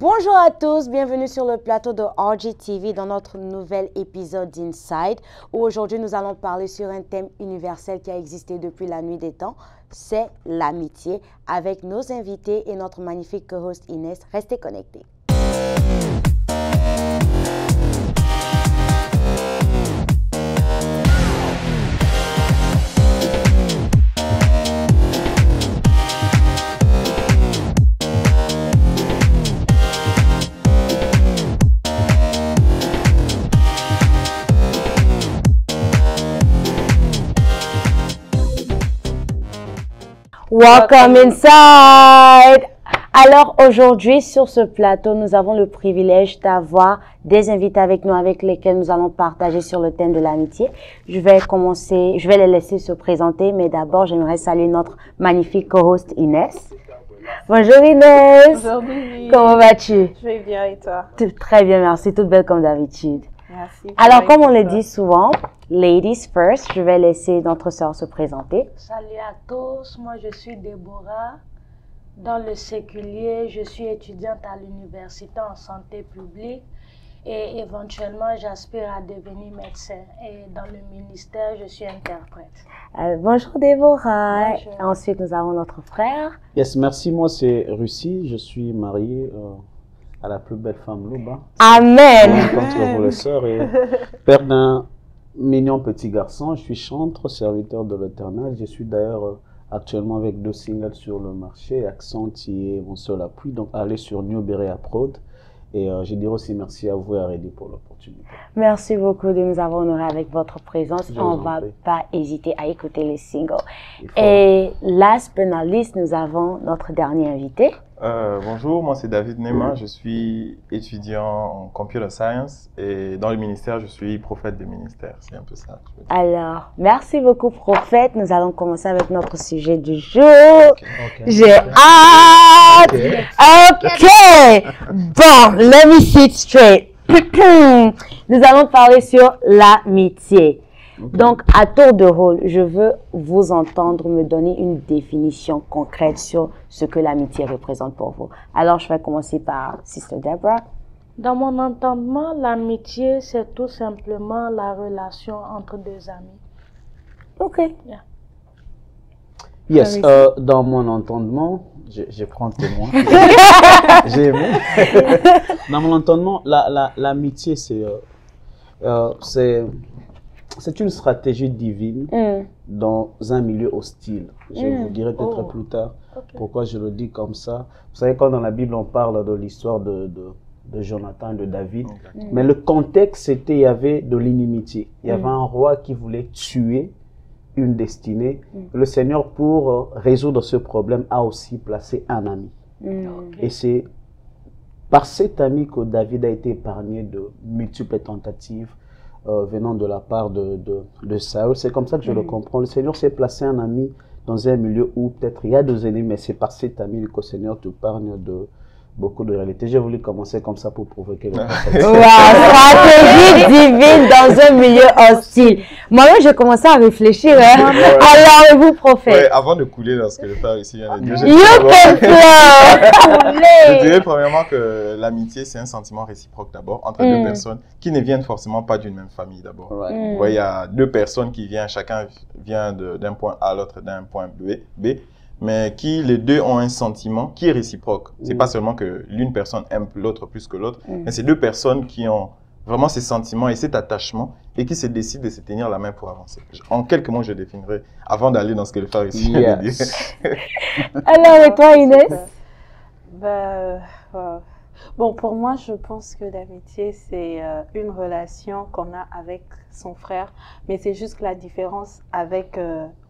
Bonjour à tous, bienvenue sur le plateau de RGTV dans notre nouvel épisode d'Inside où aujourd'hui nous allons parler sur un thème universel qui a existé depuis la nuit des temps, c'est l'amitié, avec nos invités et notre magnifique co-host Inès. Restez connectés. Welcome inside! Alors aujourd'hui sur ce plateau, nous avons le privilège d'avoir des invités avec nous avec lesquels nous allons partager sur le thème de l'amitié. Je vais les laisser se présenter, mais d'abord j'aimerais saluer notre magnifique co-host Inès. Bonjour Inès! Bonjour Bibi. Comment vas-tu? Je vais bien et toi? Très bien, merci, toute belle comme d'habitude. Merci. Alors comme on le dit souvent, ladies first, je vais laisser notre sœur se présenter. Salut à tous, moi je suis Déborah. Dans le séculier, je suis étudiante à l'université en santé publique et éventuellement j'aspire à devenir médecin. Et dans le ministère, je suis interprète. Bonjour Déborah. Bonjour. Ensuite, nous avons notre frère. Yes, merci. Moi, c'est Russie. Je suis marié à la plus belle femme, Louba. Amen. Contre vos sœurs et père d'un mignon petit garçon. Je suis chantre, serviteur de l'Éternel. Je suis d'ailleurs actuellement avec 2 singles sur le marché, Accent et mon seul appui. Donc, allez sur Newberry Prod. Et je dirais aussi merci à vous et à Reddy pour l'opportunité. Merci beaucoup de nous avoir honorés avec votre présence. Je On vous en va prie. pas hésiter à écouter les singles. Il faut- Et last but not least, nous avons notre dernier invité. Bonjour, moi c'est David Nema, je suis étudiant en Computer Science et dans le ministère, je suis prophète des ministères, c'est un peu ça. Alors, merci beaucoup prophète. Nous allons commencer avec notre sujet du jour. J'ai hâte. Ok. Bon, let me sit straight. Nous allons parler sur l'amitié. Donc, à tour de rôle, je veux vous entendre me donner une définition concrète sur ce que l'amitié représente pour vous. Alors, je vais commencer par Sister Deborah. Dans mon entendement, l'amitié, c'est tout simplement la relation entre deux amis. Ok. Yes, dans mon entendement, je prends témoin. J'ai aimé. Dans mon entendement, l'amitié, c'est une stratégie divine dans un milieu hostile. Je vous dirai peut-être plus tard pourquoi je le dis comme ça. Vous savez, quand dans la Bible, on parle de l'histoire de Jonathan et de David, mais le contexte, c'était il y avait de l'inimitié. Il y avait un roi qui voulait tuer une destinée. Le Seigneur, pour résoudre ce problème, a aussi placé un ami. Et c'est par cet ami que David a été épargné de multiples tentatives venant de la part de Saül. C'est comme ça que je le comprends. Le Seigneur s'est placé un ami dans un milieu où peut-être il y a 2 ennemis, mais c'est par cet ami que le Seigneur te épargne de beaucoup de réalités. J'ai voulu commencer comme ça pour provoquer le Stratégie divine dans un milieu hostile. Moi-même, j'ai commencé à réfléchir. Hein. Alors, et vous, prophète? Ouais, avant de couler dans ce que le frère ici vient de dire, You can je flow! dirais premièrement que l'amitié c'est un sentiment réciproque d'abord entre 2 personnes qui ne viennent forcément pas d'une même famille d'abord. Right. Ouais, il y a 2 personnes qui viennent, chacun vient d'un point A à l'autre d'un point B, mais qui les 2 ont un sentiment qui est réciproque. C'est pas seulement que l'une personne aime l'autre plus que l'autre, mais c'est 2 personnes qui ont vraiment ces sentiments et cet attachement et qui se décident de se tenir la main pour avancer. En quelques mots, je définirai avant d'aller dans ce que le frère ici vient de dire. Alors, et toi, Inès? Bon, pour moi, je pense que l'amitié, c'est une relation qu'on a avec son frère, mais c'est juste la différence avec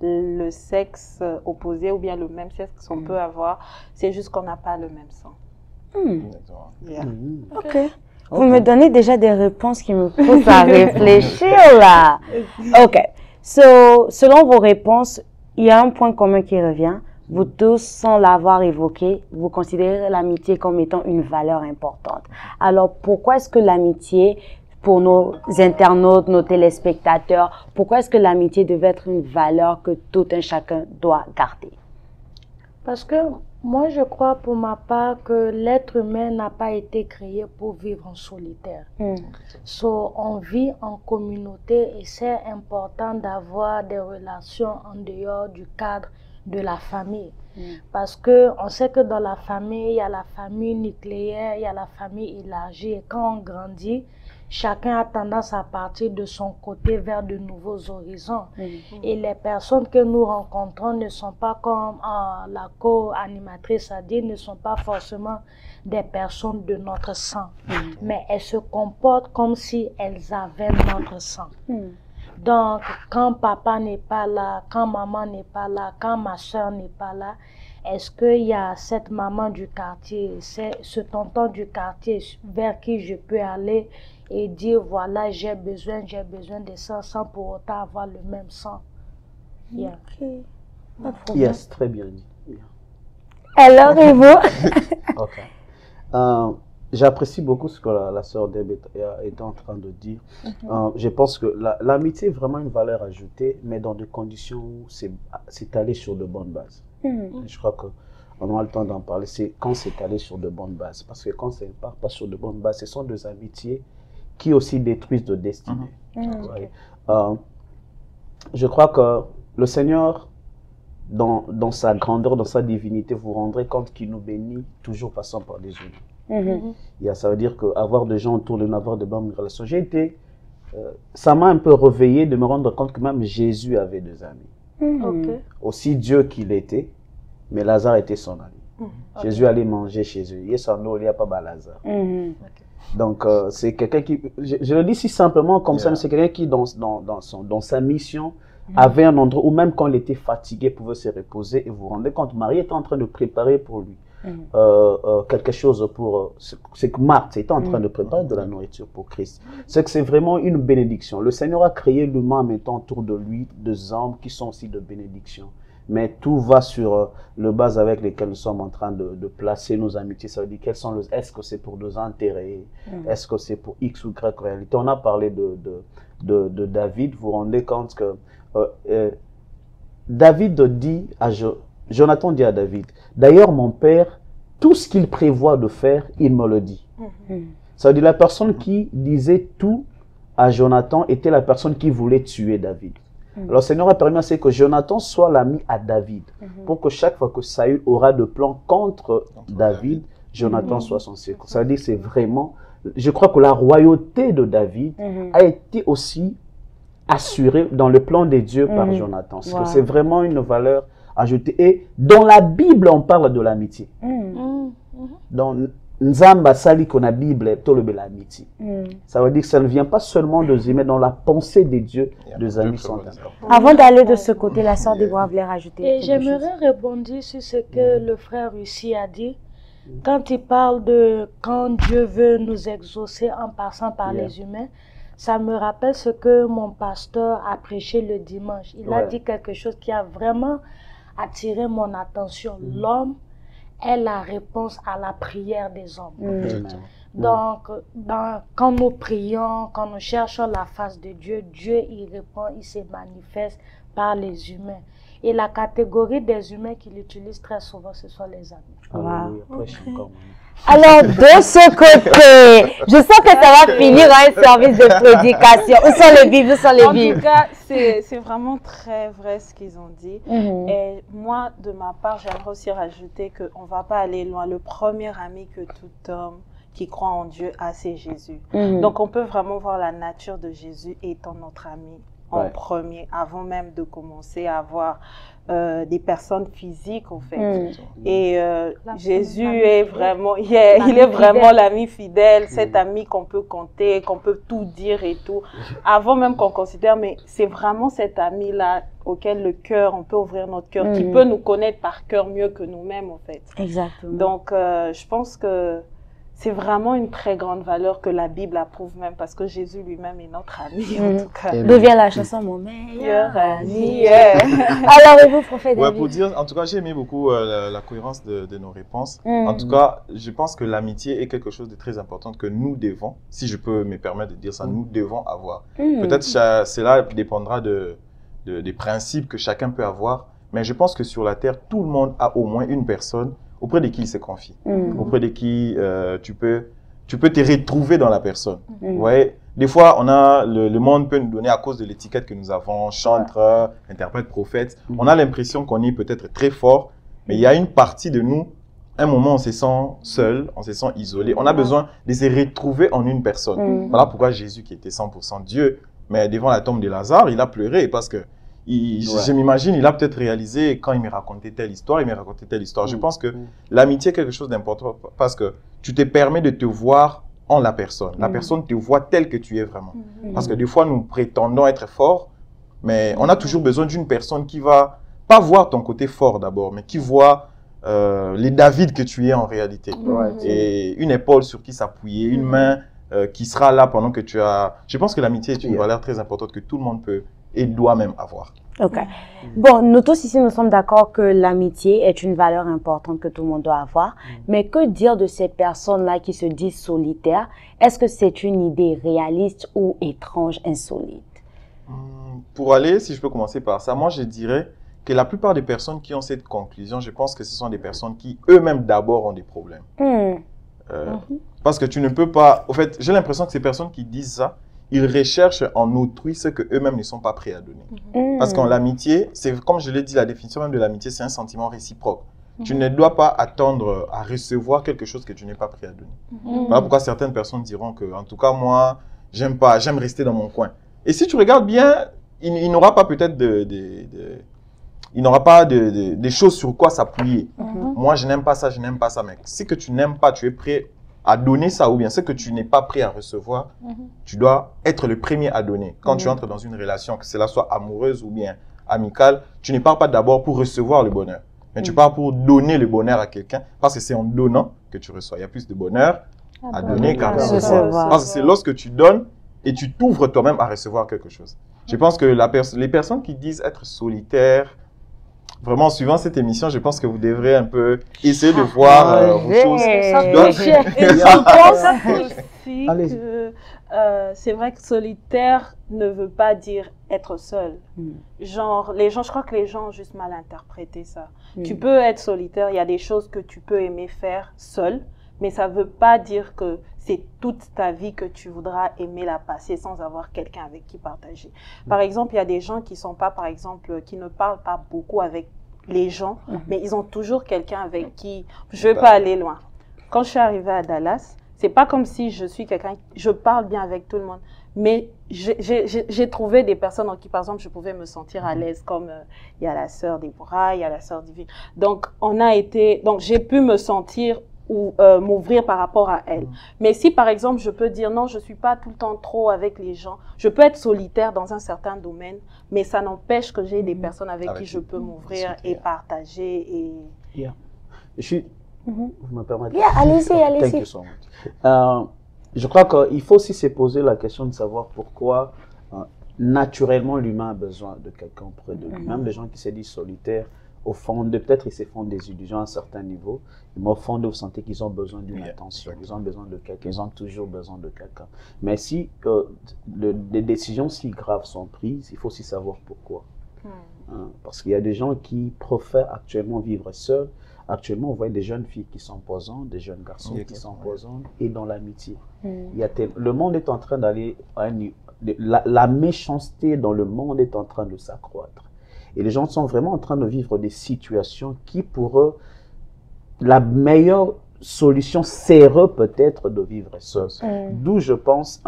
le sexe opposé ou bien le même sexe qu'on peut avoir, c'est juste qu'on n'a pas le même sang. Exactement. Yeah. Ok. Vous me donnez déjà des réponses qui me poussent à réfléchir là. Ok. Selon vos réponses, il y a un point commun qui revient. Vous tous, sans l'avoir évoqué, vous considérez l'amitié comme étant une valeur importante. Alors, pourquoi est-ce que l'amitié, pour nos internautes, nos téléspectateurs, pourquoi est-ce que l'amitié devait être une valeur que tout un chacun doit garder? Parce que Moi, je crois pour ma part que l'être humain n'a pas été créé pour vivre en solitaire. On vit en communauté et c'est important d'avoir des relations en dehors du cadre de la famille. Parce que on sait que dans la famille, il y a la famille nucléaire, il y a la famille élargie. Et quand on grandit, chacun a tendance à partir de son côté vers de nouveaux horizons. Et les personnes que nous rencontrons ne sont pas comme la co-animatrice a dit, ne sont pas forcément des personnes de notre sang. Mais elles se comportent comme si elles avaient notre sang. Donc, quand papa n'est pas là, quand maman n'est pas là, quand ma soeur n'est pas là, est-ce qu'il y a cette maman du quartier, ce tonton du quartier vers qui je peux aller et dire, voilà, j'ai besoin de ça sans pour autant avoir le même sang? Yes, très bien dit. Alors, et vous? Ok. J'apprécie beaucoup ce que la sœur Deb est en train de dire. Je pense que l'amitié est vraiment une valeur ajoutée, mais dans des conditions où c'est allé sur de bonnes bases. Je crois qu'on aura le temps d'en parler. C'est quand c'est allé sur de bonnes bases. Parce que quand ça ne part pas sur de bonnes bases, ce sont des amitiés qui aussi détruisent de destinée. Je crois que le Seigneur, dans sa grandeur, dans sa divinité, vous rendrez compte qu'il nous bénit toujours passant par des humains. Ça veut dire qu'avoir des gens autour de nous, avoir de bonnes relations. Ça m'a un peu réveillé de me rendre compte que même Jésus avait des amis. Aussi Dieu qu'il était, mais Lazare était son ami. Jésus allait manger chez eux. Il n'y a pas Lazare. Donc, c'est quelqu'un qui, je le dis si simplement comme ça, mais c'est quelqu'un qui, dans sa mission, avait un endroit où même quand il était fatigué, pouvait se reposer. Et vous vous rendez compte, Marie était en train de préparer pour lui quelque chose pour... c'est que Marthe était en train de préparer de la nourriture pour Christ. C'est que c'est vraiment une bénédiction. Le Seigneur a créé l'humain en mettant autour de lui des hommes qui sont aussi de bénédiction. Mais tout va sur le base avec lesquels nous sommes en train de placer nos amitiés. Ça veut dire est-ce que c'est pour nos intérêts? Est-ce que c'est pour X ou Y réalité? On a parlé de David. Vous vous rendez compte que David dit à Jonathan dit à David, d'ailleurs mon père, tout ce qu'il prévoit de faire, il me le dit. Ça veut dire la personne qui disait tout à Jonathan était la personne qui voulait tuer David. Alors le Seigneur a permis à ce que Jonathan soit l'ami à David, pour que chaque fois que Saül aura de plans contre David, Jonathan soit son secours. Ça veut dire c'est vraiment, je crois que la royauté de David a été aussi assurée dans le plan de Dieu par Jonathan. C'est vraiment une valeur ajoutée. Et dans la Bible, on parle de l'amitié. Dans Nzamba sali qu'on a Bible, tout le l'amitié. Ça veut dire que ça ne vient pas seulement de mais dans la pensée de Dieu, des amis sont importants. Avant d'aller de ce côté, la sœur Déborah voulait rajouter. Et j'aimerais rebondir sur ce que le frère Russi a dit. Quand il parle de quand Dieu veut nous exaucer en passant par les humains, ça me rappelle ce que mon pasteur a prêché le dimanche. Il a dit quelque chose qui a vraiment attiré mon attention. L'homme est la réponse à la prière des hommes. Donc, quand nous prions, quand nous cherchons la face de Dieu, Dieu y répond, il se manifeste par les humains. Et la catégorie des humains qu'il utilise très souvent, ce sont les amis. Alors, de ce côté, je sens que ça va finir en un service de prédication. Où sont les Bibles? Où sont les Bibles? En tout cas, c'est vraiment très vrai ce qu'ils ont dit. Et moi, de ma part, j'aimerais aussi rajouter qu'on ne va pas aller loin. Le premier ami que tout homme qui croit en Dieu a, c'est Jésus. Donc, on peut vraiment voir la nature de Jésus étant notre ami en premier, avant même de commencer à avoir des personnes physiques, en fait. Et Jésus est vraiment, il est vraiment l'ami fidèle, cet ami qu'on peut compter, qu'on peut tout dire et tout. Avant même qu'on considère, mais c'est vraiment cet ami-là auquel le cœur, on peut ouvrir notre cœur, qui peut nous connaître par cœur mieux que nous-mêmes, en fait. Exactement. Donc, je pense que c'est vraiment une très grande valeur que la Bible approuve même, parce que Jésus lui-même est notre ami, en tout cas. D'où vient la chanson Mon meilleur ami? Alors, et vous, prophète David? Pour dire, en tout cas, j'ai aimé beaucoup la cohérence de nos réponses. En tout cas, je pense que l'amitié est quelque chose de très important que nous devons, si je peux me permettre de dire ça, nous devons avoir. Peut-être cela dépendra des principes que chacun peut avoir, mais je pense que sur la terre, tout le monde a au moins une personne auprès de qui il se confie, auprès de qui tu peux te retrouver dans la personne. Vous voyez, des fois, le monde peut nous donner, à cause de l'étiquette que nous avons, chanteur, interprète, prophète, on a l'impression qu'on est peut-être très fort, mais il y a une partie de nous, un moment, on se sent seul, on se sent isolé. On a besoin de se retrouver en une personne. Voilà pourquoi Jésus, qui était 100% Dieu, mais devant la tombe de Lazare, il a pleuré parce que je m'imagine, il a peut-être réalisé quand il me racontait telle histoire, Je pense que l'amitié est quelque chose d'important parce que tu te permets de te voir en la personne. La personne te voit telle que tu es vraiment. Parce que des fois, nous prétendons être forts, mais on a toujours besoin d'une personne qui va pas voir ton côté fort d'abord, mais qui voit les David que tu es en réalité. Et une épaule sur qui s'appuyer, une main qui sera là pendant que tu as... Je pense que l'amitié est une valeur très importante que tout le monde peut et doit même avoir. Ok. Bon, nous tous ici, nous sommes d'accord que l'amitié est une valeur importante que tout le monde doit avoir. Mais que dire de ces personnes-là qui se disent solitaires? Est-ce que c'est une idée réaliste ou étrange, insolite? Pour aller, si je peux commencer par ça, moi je dirais que la plupart des personnes qui ont cette conclusion, je pense que ce sont des personnes qui eux-mêmes d'abord ont des problèmes. Parce que tu ne peux pas... En fait, j'ai l'impression que ces personnes qui disent ça, ils recherchent en autrui ce que eux-mêmes ne sont pas prêts à donner. Parce qu'en l'amitié, c'est comme je l'ai dit, la définition même de l'amitié, c'est un sentiment réciproque. Tu ne dois pas attendre à recevoir quelque chose que tu n'es pas prêt à donner. Voilà pourquoi certaines personnes diront que, en tout cas, moi, j'aime rester dans mon coin. Et si tu regardes bien, il n'aura pas peut-être il n'aura pas des choses sur quoi s'appuyer. Moi, je n'aime pas ça, mais si que tu n'aimes pas, tu es prêt à donner ça, ou bien ce que tu n'es pas prêt à recevoir, tu dois être le premier à donner. Quand tu entres dans une relation, que cela soit amoureuse ou bien amicale, tu ne pars pas d'abord pour recevoir le bonheur, mais tu pars pour donner le bonheur à quelqu'un, parce que c'est en donnant que tu reçois. Il y a plus de bonheur à donner qu'à recevoir. Parce que c'est lorsque tu donnes et tu t'ouvres toi-même à recevoir quelque chose. Je pense que les personnes qui disent être solitaires, vraiment, en suivant cette émission, je pense que vous devrez un peu essayer de voir vos choses. Je pense aussi que c'est vrai que solitaire ne veut pas dire être seul. Genre, je crois que les gens ont juste mal interprété ça. Tu peux être solitaire, il y a des choses que tu peux aimer faire seul, mais ça ne veut pas dire que c'est toute ta vie que tu voudras aimer la passer sans avoir quelqu'un avec qui partager. Par exemple, il y a des gens qui sont pas, par exemple, qui ne parlent pas beaucoup avec les gens, mais ils ont toujours quelqu'un avec qui... Je ne vais pas aller loin. Quand je suis arrivée à Dallas, c'est pas comme si je suis quelqu'un... Je parle bien avec tout le monde, mais j'ai trouvé des personnes en qui, par exemple, je pouvais me sentir à l'aise, comme il y a la sœur Déborah, il y a la sœur Divine. Donc, j'ai pu me sentir ou m'ouvrir par rapport à elle. Mais si, par exemple, je peux dire non, je suis pas tout le temps trop avec les gens, je peux être solitaire dans un certain domaine, mais ça n'empêche que j'ai des personnes avec qui je peux m'ouvrir et partager. Et... Vous me permettez? Allez-y. Je crois qu'il faut aussi se poser la question de savoir pourquoi naturellement l'humain a besoin de quelqu'un près de lui. Même les gens qui se disent solitaires, au fond, peut-être ils se font des illusions à un certain niveau, mais au fond, vous sentez qu'ils ont besoin d'une attention, ils ont besoin de quelqu'un, ils ont toujours besoin de quelqu'un. Mais si des décisions si graves sont prises, il faut aussi savoir pourquoi. Parce qu'il y a des gens qui préfèrent actuellement vivre seuls. Actuellement, on voit des jeunes filles qui sont posantes, des jeunes garçons qui sont posants, et dans l'amitié. Le monde est en train d'aller à la méchanceté dans le monde est en train de s'accroître. Et les gens sont vraiment en train de vivre des situations qui, pour eux, la meilleure solution serait peut-être de vivre seul. D'où je pense,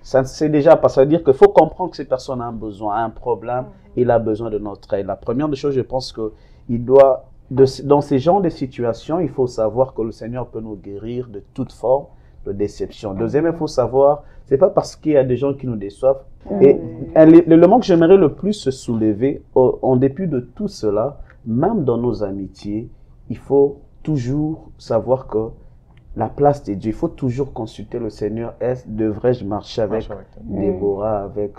c'est déjà parce que ça veut dire qu'il faut comprendre que cette personne a un besoin, a un problème, il a besoin de notre aide. La première des choses, je pense qu'il doit, dans ces genres de situations, il faut savoir que le Seigneur peut nous guérir de toute forme de déception. Deuxième, il faut savoir, c'est pas parce qu'il y a des gens qui nous déçoivent. Et l'élément que j'aimerais le plus se soulever, en dépit de tout cela, même dans nos amitiés, il faut toujours savoir que la place de Dieu, il faut toujours consulter le Seigneur. Devrais-je marcher avec Déborah, avec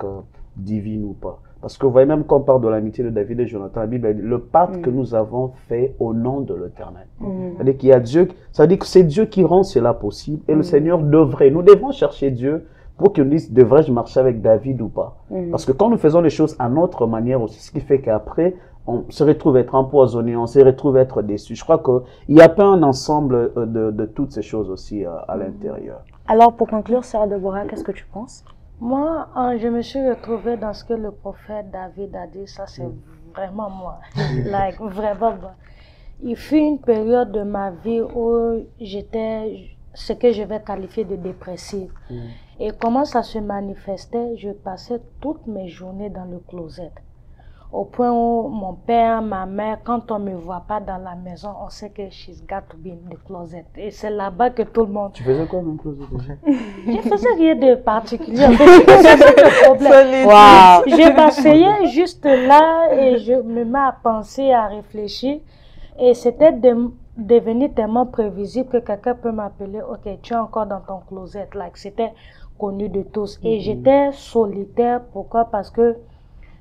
Divine ou pas? Parce que vous voyez, même quand on parle de l'amitié de David et Jonathan, la Bible dit le pacte que nous avons fait au nom de l'Éternel. C'est-à-dire qu'il y a Dieu, ça veut dire que c'est Dieu qui rend cela possible et le Seigneur devrait. Nous devons chercher Dieu pour qu'il nous dise, devrais-je marcher avec David ou pas? Parce que quand nous faisons les choses à notre manière aussi, ce qui fait qu'après, on se retrouve être empoisonné, on se retrouve être déçu. Je crois qu'il y a pas un ensemble de toutes ces choses aussi à l'intérieur. Alors, pour conclure, Sœur Deborah, qu'est-ce que tu penses? Moi, je me suis retrouvée dans ce que le prophète David a dit. Ça, c'est vraiment moi. Like, vraiment moi. Il fut une période de ma vie où j'étais ce que je vais qualifier de dépressive. Et comment ça se manifestait? Je passais toutes mes journées dans le closet. Au point où mon père, ma mère, quand on ne me voit pas dans la maison, on sait que she's got to be in the closet. Et c'est là-bas que tout le monde... Tu faisais quoi dans le closet déjà? Je faisais rien de particulier. En fait, c'est le problème. Wow. Je m'asseyais juste là et je me mets à penser, à réfléchir. Et c'était devenu tellement prévisible que quelqu'un peut m'appeler, ok, tu es encore dans ton closet. Like, c'était connu de tous. Et j'étais solitaire. Pourquoi? Parce que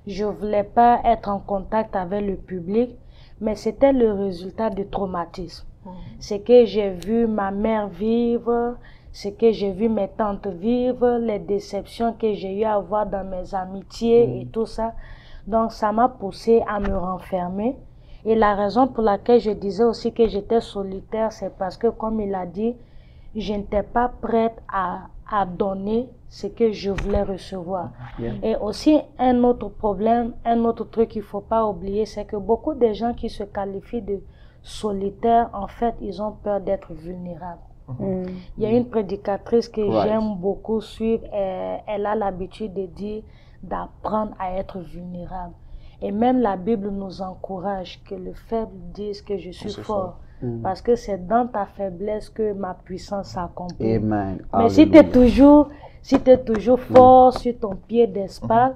je voulais pas être en contact avec le public, mais c'était le résultat du traumatisme. C'est que j'ai vu ma mère vivre, c'est que j'ai vu mes tantes vivre, les déceptions que j'ai eu à avoir dans mes amitiés et tout ça. Donc, ça m'a poussé à me renfermer. Et la raison pour laquelle je disais aussi que j'étais solitaire, c'est parce que, comme il a dit, je n'étais pas prête à donner ce que je voulais recevoir. Et aussi, un autre problème, un autre truc qu'il ne faut pas oublier, c'est que beaucoup de gens qui se qualifient de solitaires, en fait, ils ont peur d'être vulnérables. Il y a une prédicatrice que j'aime beaucoup suivre, elle a l'habitude de dire d'apprendre à être vulnérable. Et même la Bible nous encourage que le faible dise que je suis fort. Parce que c'est dans ta faiblesse que ma puissance s'accomplit. Amen. Mais si tu es toujours fort sur ton piédestal,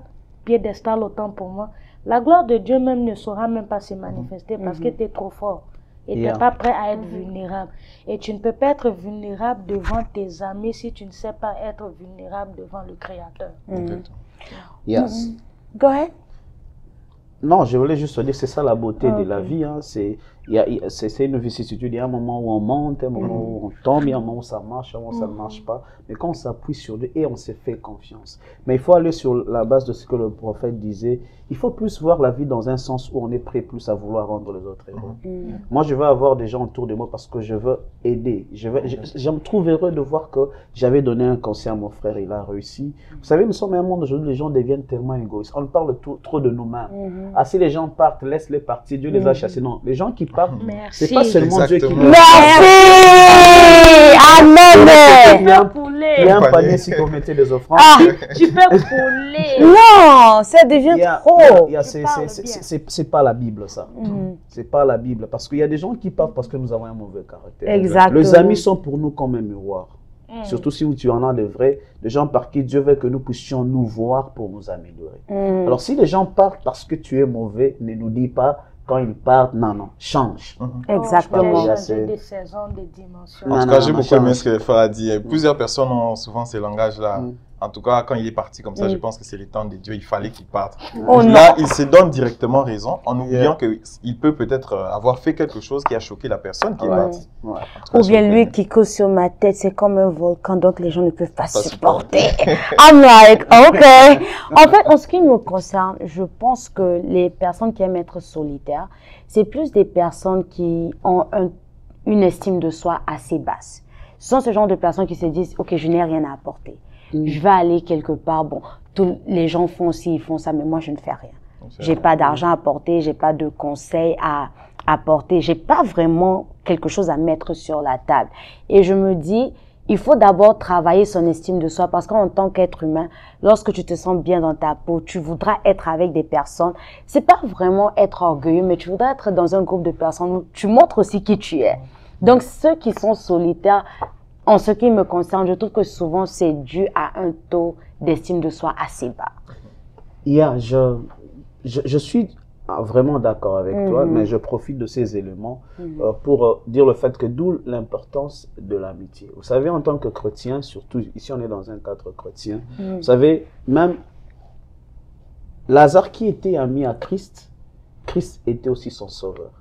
autant pour moi, la gloire de Dieu même ne saura même pas se manifester parce que tu es trop fort. Et tu n'es pas prêt à être vulnérable. Et tu ne peux pas être vulnérable devant tes amis si tu ne sais pas être vulnérable devant le Créateur. Yes. Go ahead. Non, je voulais juste te dire, c'est ça la beauté de la vie. Hein. C'est une vicissitude. Il y a un moment où on monte, un moment où on tombe, il y a un moment où ça marche, un moment où ça ne marche pas. Mais quand on s'appuie sur Dieu et on se fait confiance. Mais il faut aller sur la base de ce que le prophète disait. Il faut plus voir la vie dans un sens où on est prêt plus à vouloir rendre les autres heureux. Moi, je veux avoir des gens autour de moi parce que je veux aider. Je me trouve heureux de voir que j'avais donné un conseil à mon frère, il a réussi. Vous savez, nous sommes un monde aujourd'hui où les gens deviennent tellement égoïstes. On parle trop de nous-mêmes. Ah, si les gens partent, laisse-les partir, Dieu les a chassés. Non, les gens qui partent, c'est pas seulement Dieu qui les a chassés. Amen. Il y a un panier si vous mettez des offrandes. Tu peux pouler. Non, ça devient trop. C'est pas la Bible, ça. C'est pas la Bible. Parce qu'il y a des gens qui partent parce que nous avons un mauvais caractère. Exactement. Les amis sont pour nous comme un miroir. Surtout si tu en as de vrais, des gens par qui Dieu veut que nous puissions nous voir pour nous améliorer. Alors si les gens partent parce que tu es mauvais, ne nous dis pas quand ils partent, non, change. Exactement. Changer de saison, de dimension. En tout cas, j'ai beaucoup aimé ce que le frère a dit. Plusieurs personnes ont souvent ces langages-là. En tout cas, quand il est parti comme ça, je pense que c'est le temps de Dieu. Il fallait qu'il parte. Là, il se donne directement raison en oubliant qu'il peut peut-être avoir fait quelque chose qui a choqué la personne qui est partie. Ou bien lui qui cause sur ma tête, c'est comme un volcan, donc les gens ne peuvent pas supporter. I'm like, ok. En fait, en ce qui me concerne, je pense que les personnes qui aiment être solitaires, c'est plus des personnes qui ont une estime de soi assez basse. Ce sont ce genre de personnes qui se disent, ok, je n'ai rien à apporter. Je vais aller quelque part, bon, tous les gens font ci, ils font ça, mais moi je ne fais rien. J'ai pas d'argent à apporter, j'ai pas de conseils à apporter, j'ai pas vraiment quelque chose à mettre sur la table. Et je me dis, il faut d'abord travailler son estime de soi parce qu'en tant qu'être humain, lorsque tu te sens bien dans ta peau, tu voudras être avec des personnes. C'est pas vraiment être orgueilleux, mais tu voudras être dans un groupe de personnes où tu montres aussi qui tu es. Donc ceux qui sont solitaires, en ce qui me concerne, je trouve que souvent c'est dû à un taux d'estime de soi assez bas. Je suis vraiment d'accord avec toi, mais je profite de ces éléments pour dire le fait que d'où l'importance de l'amitié. Vous savez, en tant que chrétien, surtout ici on est dans un cadre chrétien, vous savez, même Lazare qui était ami à Christ, Christ était aussi son sauveur.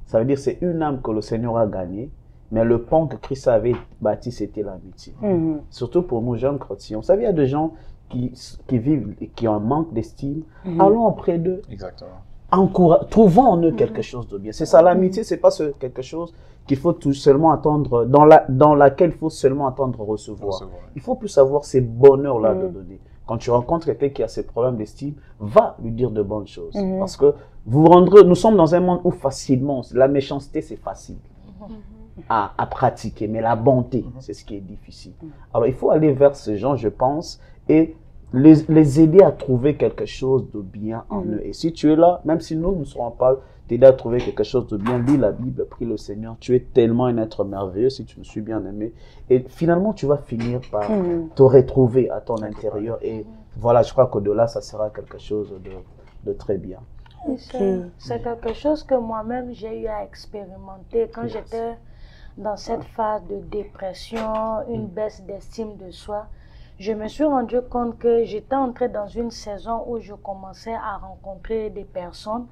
Ça veut dire c'est une âme que le Seigneur a gagnée. Mais le pont que Christ avait bâti, c'était l'amitié. Surtout pour nous jeunes chrétiens. Vous savez, il y a des gens qui vivent et qui ont un manque d'estime. Allons auprès d'eux. Exactement. trouvons en eux quelque chose de bien. C'est ça, l'amitié, c'est pas quelque chose qu'il faut tout seulement attendre, dans laquelle il faut seulement attendre recevoir. Il faut plus savoir ces bonheurs-là de donner. Quand tu rencontres quelqu'un qui a ces problèmes d'estime, va lui dire de bonnes choses. Parce que nous sommes dans un monde où facilement, la méchanceté, c'est facile à pratiquer, mais la bonté, c'est ce qui est difficile. Alors, il faut aller vers ces gens, je pense, et les aider à trouver quelque chose de bien en eux. Et si tu es là, même si nous ne serons pas t'aider à trouver quelque chose de bien, lis la Bible, prie le Seigneur, tu es tellement un être merveilleux si tu me suis bien aimé. Et finalement, tu vas finir par te retrouver à ton intérieur. Et voilà, je crois qu'au-delà, ça sera quelque chose de très bien. C'est quelque chose que moi-même, j'ai eu à expérimenter quand j'étais dans cette phase de dépression, une baisse d'estime de soi. Je me suis rendu compte que j'étais entrée dans une saison où je commençais à rencontrer des personnes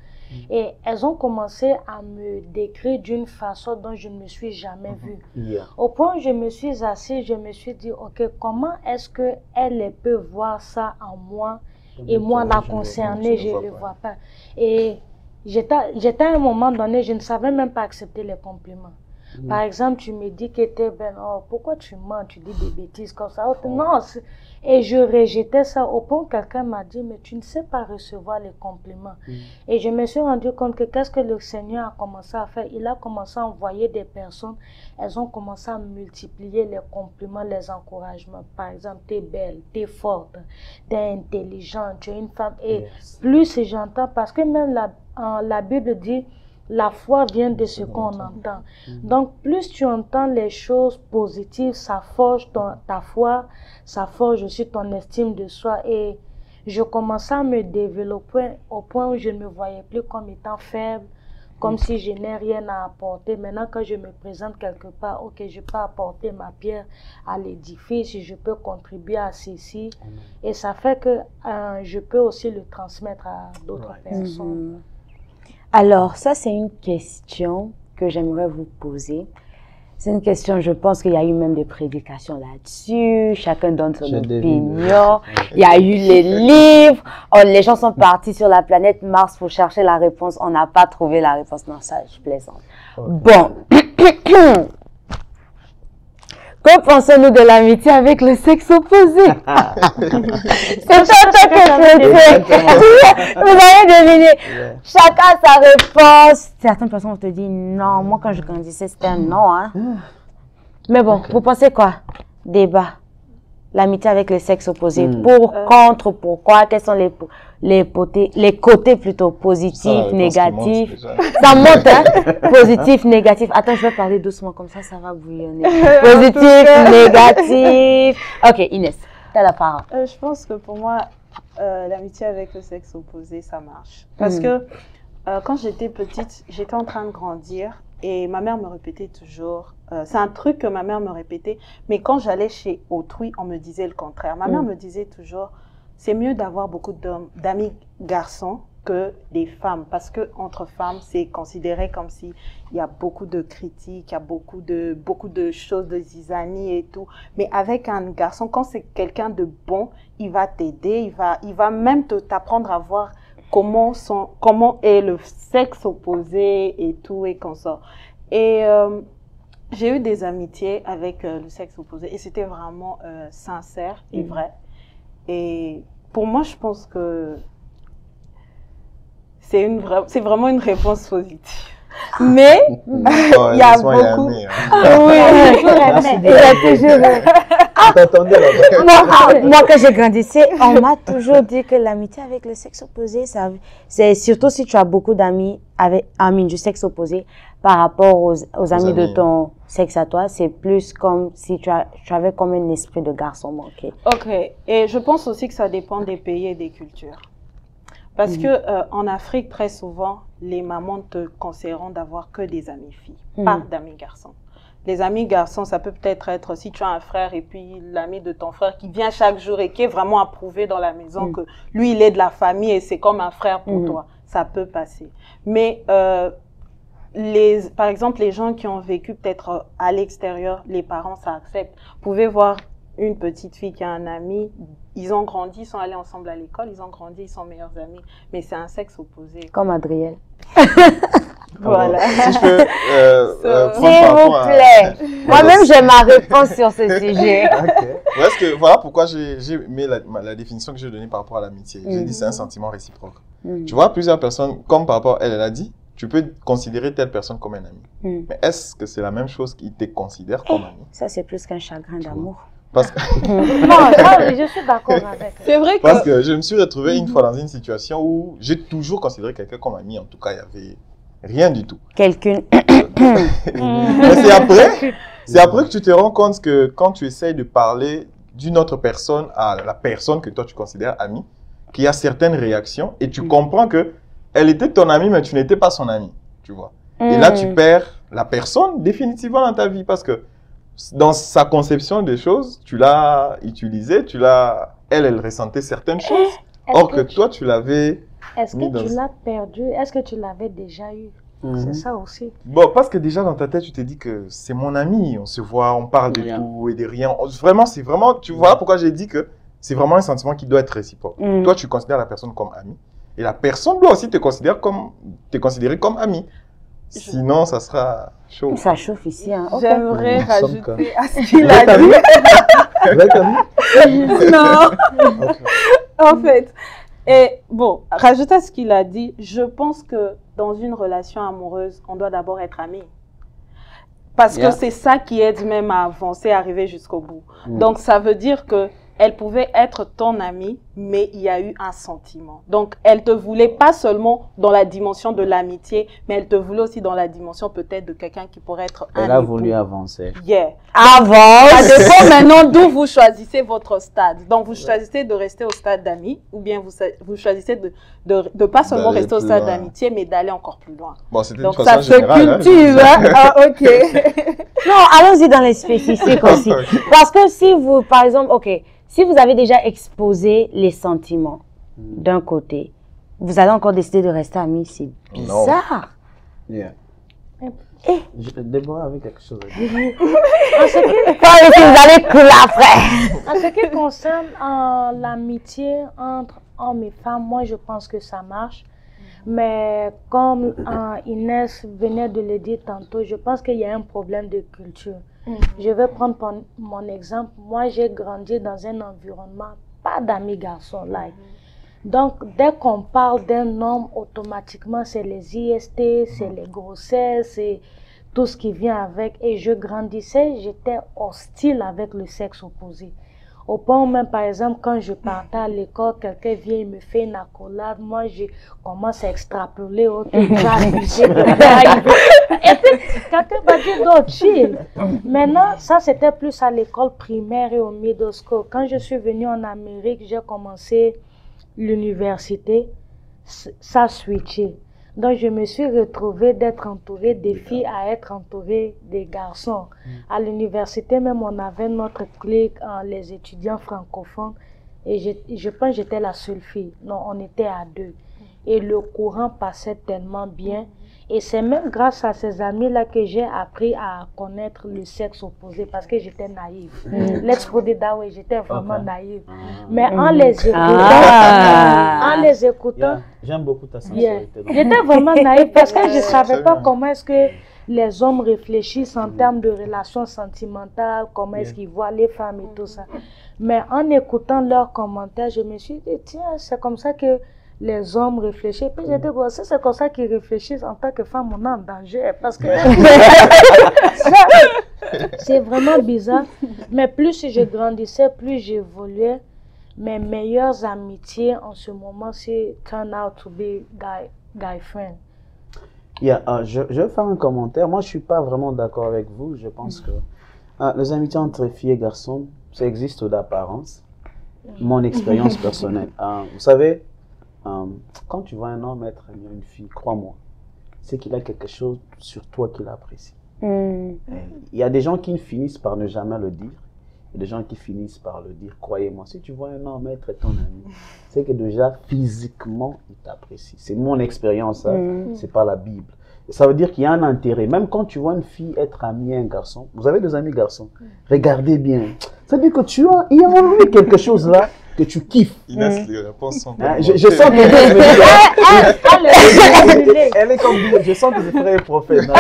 et elles ont commencé à me décrire d'une façon dont je ne me suis jamais vue. Au point où je me suis assise, je me suis dit, ok, comment est-ce qu'elles peuvent voir ça en moi et moi la concernée, je ne le vois pas. Et j'étais à un moment donné, je ne savais même pas accepter les compliments. Par exemple, tu me dis que tu es belle, oh, pourquoi tu mens, tu dis des bêtises comme ça. Non, et je rejetais ça au point où quelqu'un m'a dit, mais tu ne sais pas recevoir les compliments. Et je me suis rendu compte que qu'est-ce que le Seigneur a commencé à faire? Il a commencé à envoyer des personnes, elles ont commencé à multiplier les compliments, les encouragements. Par exemple, tu es belle, tu es forte, tu es intelligente, tu es une femme. Et plus j'entends, parce que même la Bible dit, la foi vient de ce qu'on entend. Donc, plus tu entends les choses positives, ça forge ta foi, ça forge aussi ton estime de soi. Et je commençais à me développer au point où je ne me voyais plus comme étant faible, comme si je n'ai rien à apporter. Maintenant, quand je me présente quelque part, ok, je peux apporter ma pierre à l'édifice, je peux contribuer à ceci. Et ça fait que je peux aussi le transmettre à d'autres personnes. Alors, ça, c'est une question que j'aimerais vous poser. C'est une question, je pense qu'il y a eu même des prédications là-dessus. Chacun donne son opinion. Il y a eu les livres. Les gens sont partis sur la planète Mars pour chercher la réponse. On n'a pas trouvé la réponse. Non, ça, je plaisante. Bon. Que pensez-nous de l'amitié avec le sexe opposé? C'est ça que je sais. Vous avez deviné. Chacun sa réponse. Certaines personnes vont te dire non. Moi, quand je grandissais, c'était un non. Hein. Mais bon, vous pensez quoi? Débat. L'amitié avec le sexe opposé. Pour, contre, pourquoi? Quels sont les côtés plutôt positifs, négatifs? Ça monte, hein? Positif, négatif. Attends, je vais parler doucement, comme ça va bouillonner. Positif, négatif. Ok, Inès, t'as la parole. Je pense que pour moi, l'amitié avec le sexe opposé, ça marche. Parce que quand j'étais petite, j'étais en train de grandir et ma mère me répétait toujours, c'est un truc que ma mère me répétait, mais quand j'allais chez autrui, on me disait le contraire. Ma mère me disait toujours, c'est mieux d'avoir beaucoup d'amis garçons que des femmes, parce que entre femmes, c'est considéré comme si il y a beaucoup de critiques, il y a beaucoup de choses de zizanie et tout. Mais avec un garçon, quand c'est quelqu'un de bon, il va t'aider, il va même t'apprendre à voir comment est le sexe opposé et tout et comme ça. Et j'ai eu des amitiés avec le sexe opposé et c'était vraiment sincère et vrai. Et pour moi, je pense que c'est vraiment une réponse positive. Mais il y a beaucoup. Moi, quand j'ai grandi, on m'a toujours dit que l'amitié avec le sexe opposé, c'est surtout si tu as beaucoup d'amis du sexe opposé par rapport aux amis de ton sexe à toi, c'est plus comme si tu avais comme un esprit de garçon manqué. Ok, et je pense aussi que ça dépend des pays et des cultures. Parce que en Afrique, très souvent, les mamans te conseilleront d'avoir que des amis filles, pas d'amis garçons. Les amis garçons, ça peut peut-être être si tu as un frère et puis l'ami de ton frère qui vient chaque jour et qui est vraiment approuvé dans la maison, que lui, il est de la famille et c'est comme un frère pour toi. Ça peut passer. Mais par exemple, les gens qui ont vécu peut-être à l'extérieur, les parents, ça accepte. Vous pouvez voir une petite fille qui a un ami, ils ont grandi, ils sont allés ensemble à l'école, ils ont grandi, ils sont meilleurs amis, mais c'est un sexe opposé. Comme Adriel. Voilà. Si je peux S'il vous plaît. Moi-même, j'ai ma réponse sur ce sujet. Parce que voilà pourquoi j'ai mis la définition que j'ai donnée par rapport à l'amitié. J'ai dit c'est un sentiment réciproque. Tu vois, plusieurs personnes, comme par rapport à elle a dit, tu peux considérer telle personne comme un ami. Mais est-ce que c'est la même chose qui te considère comme ami? Ça, c'est plus qu'un chagrin d'amour. Parce que... Non, je suis d'accord avec. C'est vrai que... Parce que je me suis retrouvé une fois dans une situation où j'ai toujours considéré quelqu'un comme ami. En tout cas, il n'y avait rien du tout. Quelqu'un. Mais c'est après que tu te rends compte que quand tu essayes de parler d'une autre personne à la personne que toi tu considères amie, qu'il y a certaines réactions et tu comprends que elle était ton amie, mais tu n'étais pas son amie, tu vois. Et là, tu perds la personne définitivement dans ta vie parce que dans sa conception des choses, tu l'as utilisée, elle ressentait certaines choses. Or que toi, tu l'avais... Est-ce que tu l'as perdu? Est-ce que tu l'avais déjà eu? C'est ça aussi. Bon, parce que déjà dans ta tête, tu te dis que c'est mon ami, on se voit, on parle de tout et de rien. Vraiment, c'est vraiment... Tu vois pourquoi j'ai dit que c'est vraiment un sentiment qui doit être réciproque. Toi, tu considères la personne comme amie. Et la personne doit aussi te considérer comme ami. Sinon, ça sera chaud. Ça chauffe ici. Hein. Okay. J'aimerais rajouter à ce qu'il a dit. Non. En fait, rajouter à ce qu'il a dit, je pense que dans une relation amoureuse, on doit d'abord être amis. Parce que c'est ça qui aide même à avancer, à arriver jusqu'au bout. Donc, ça veut dire que elle pouvait être ton amie, mais il y a eu un sentiment. Donc, elle te voulait pas seulement dans la dimension de l'amitié, mais elle te voulait aussi dans la dimension peut-être de quelqu'un qui pourrait être un époux. Elle a voulu avancer. Avance. Ça dépend maintenant d'où vous choisissez votre stade. Donc, vous choisissez de rester au stade d'amis, ou bien vous choisissez de pas seulement rester au stade d'amitié, mais d'aller encore plus loin. Bon, c'était donc, une façon ça générale, se cultive. Hein? Ok. Non, allons-y dans les spécifiques aussi. Parce que si vous, par exemple, si vous avez déjà exposé les sentiments d'un côté, vous allez encore décider de rester amis, c'est bizarre. Déborah avait quelque chose à dire. Vous allez couler après. En ce qui concerne l'amitié entre hommes et femmes, moi je pense que ça marche. Mais comme Inès venait de le dire tantôt, je pense qu'il y a un problème de culture. Je vais prendre mon exemple. Moi, j'ai grandi dans un environnement, pas d'amis garçons. Donc, dès qu'on parle d'un homme, automatiquement, c'est les IST, c'est les grossesses, c'est tout ce qui vient avec. Et je grandissais, j'étais hostile avec le sexe opposé. Au point où même, par exemple, quand je partais à l'école, quelqu'un vient, il me fait une accolade. Moi, je commence à extrapoler. Quelqu'un va dire d'autres chill. Maintenant, ça, c'était plus à l'école primaire et au middle school. Quand je suis venue en Amérique, j'ai commencé l'université. Ça a switché. Donc, je me suis retrouvée d'être entourée des filles à être entourée des garçons. À l'université, même, on avait notre clique, les étudiants francophones. Et je pense que j'étais la seule fille. Non, on était à 2. Et le courant passait tellement bien. Et c'est même grâce à ces amis-là que j'ai appris à connaître le sexe opposé parce que j'étais naïve. Let's put it that way, j'étais vraiment naïve. Mais en les écoutant, j'aime beaucoup ta sincérité. J'étais vraiment naïve parce que je ne savais pas comment est-ce que les hommes réfléchissent en termes de relations sentimentales, comment est-ce qu'ils voient les femmes et tout ça. Mais en écoutant leurs commentaires, je me suis dit, tiens, c'est comme ça que les hommes réfléchissent. Puis j'étais dit, c'est comme ça qu'ils réfléchissent en tant que femme, on est en danger. Parce que c'est vraiment bizarre. Mais plus je grandissais, plus j'évoluais. Mes meilleures amitiés en ce moment, c'est turn out to be guy friend. Je vais faire un commentaire. Moi, je ne suis pas vraiment d'accord avec vous. Je pense que les amitiés entre filles et garçons, ça existe d'apparence. Mon expérience personnelle. Vous savez, quand tu vois un homme être ami à une fille, crois-moi, c'est qu'il a quelque chose sur toi qu'il apprécie. Il y a des gens qui finissent par ne jamais le dire. Il y a des gens qui finissent par le dire. Croyez-moi, si tu vois un homme être ton ami, c'est que déjà physiquement, il t'apprécie. C'est mon expérience, c'est pas la Bible. Et ça veut dire qu'il y a un intérêt. Même quand tu vois une fille être amie à un garçon, vous avez des amis garçons, regardez bien. C'est-à-dire que il y a en lui quelque chose là que tu kiffes. Inès, les réponses sont Je sens que elle est comme je sens que je ferais un prophète. Moi,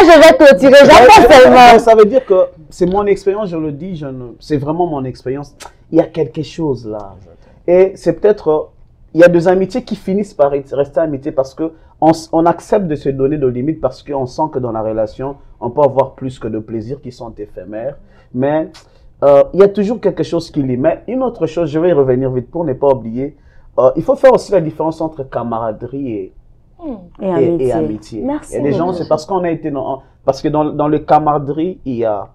je vais te tirer, j'entends seulement. Ça veut dire que c'est mon expérience, je le dis, c'est vraiment mon expérience. Il y a quelque chose là. Et c'est peut-être, il y a des amitiés qui finissent par rester amitiés parce que on accepte de se donner de limites parce qu'on sent que dans la relation, on peut avoir plus que de plaisirs qui sont éphémères. Mais il y a toujours quelque chose qui lie. Mais une autre chose, je vais y revenir vite pour ne pas oublier, il faut faire aussi la différence entre camaraderie et amitié. Merci. Il y a des gens, c'est parce qu'on a été parce que dans le camaraderie, il y a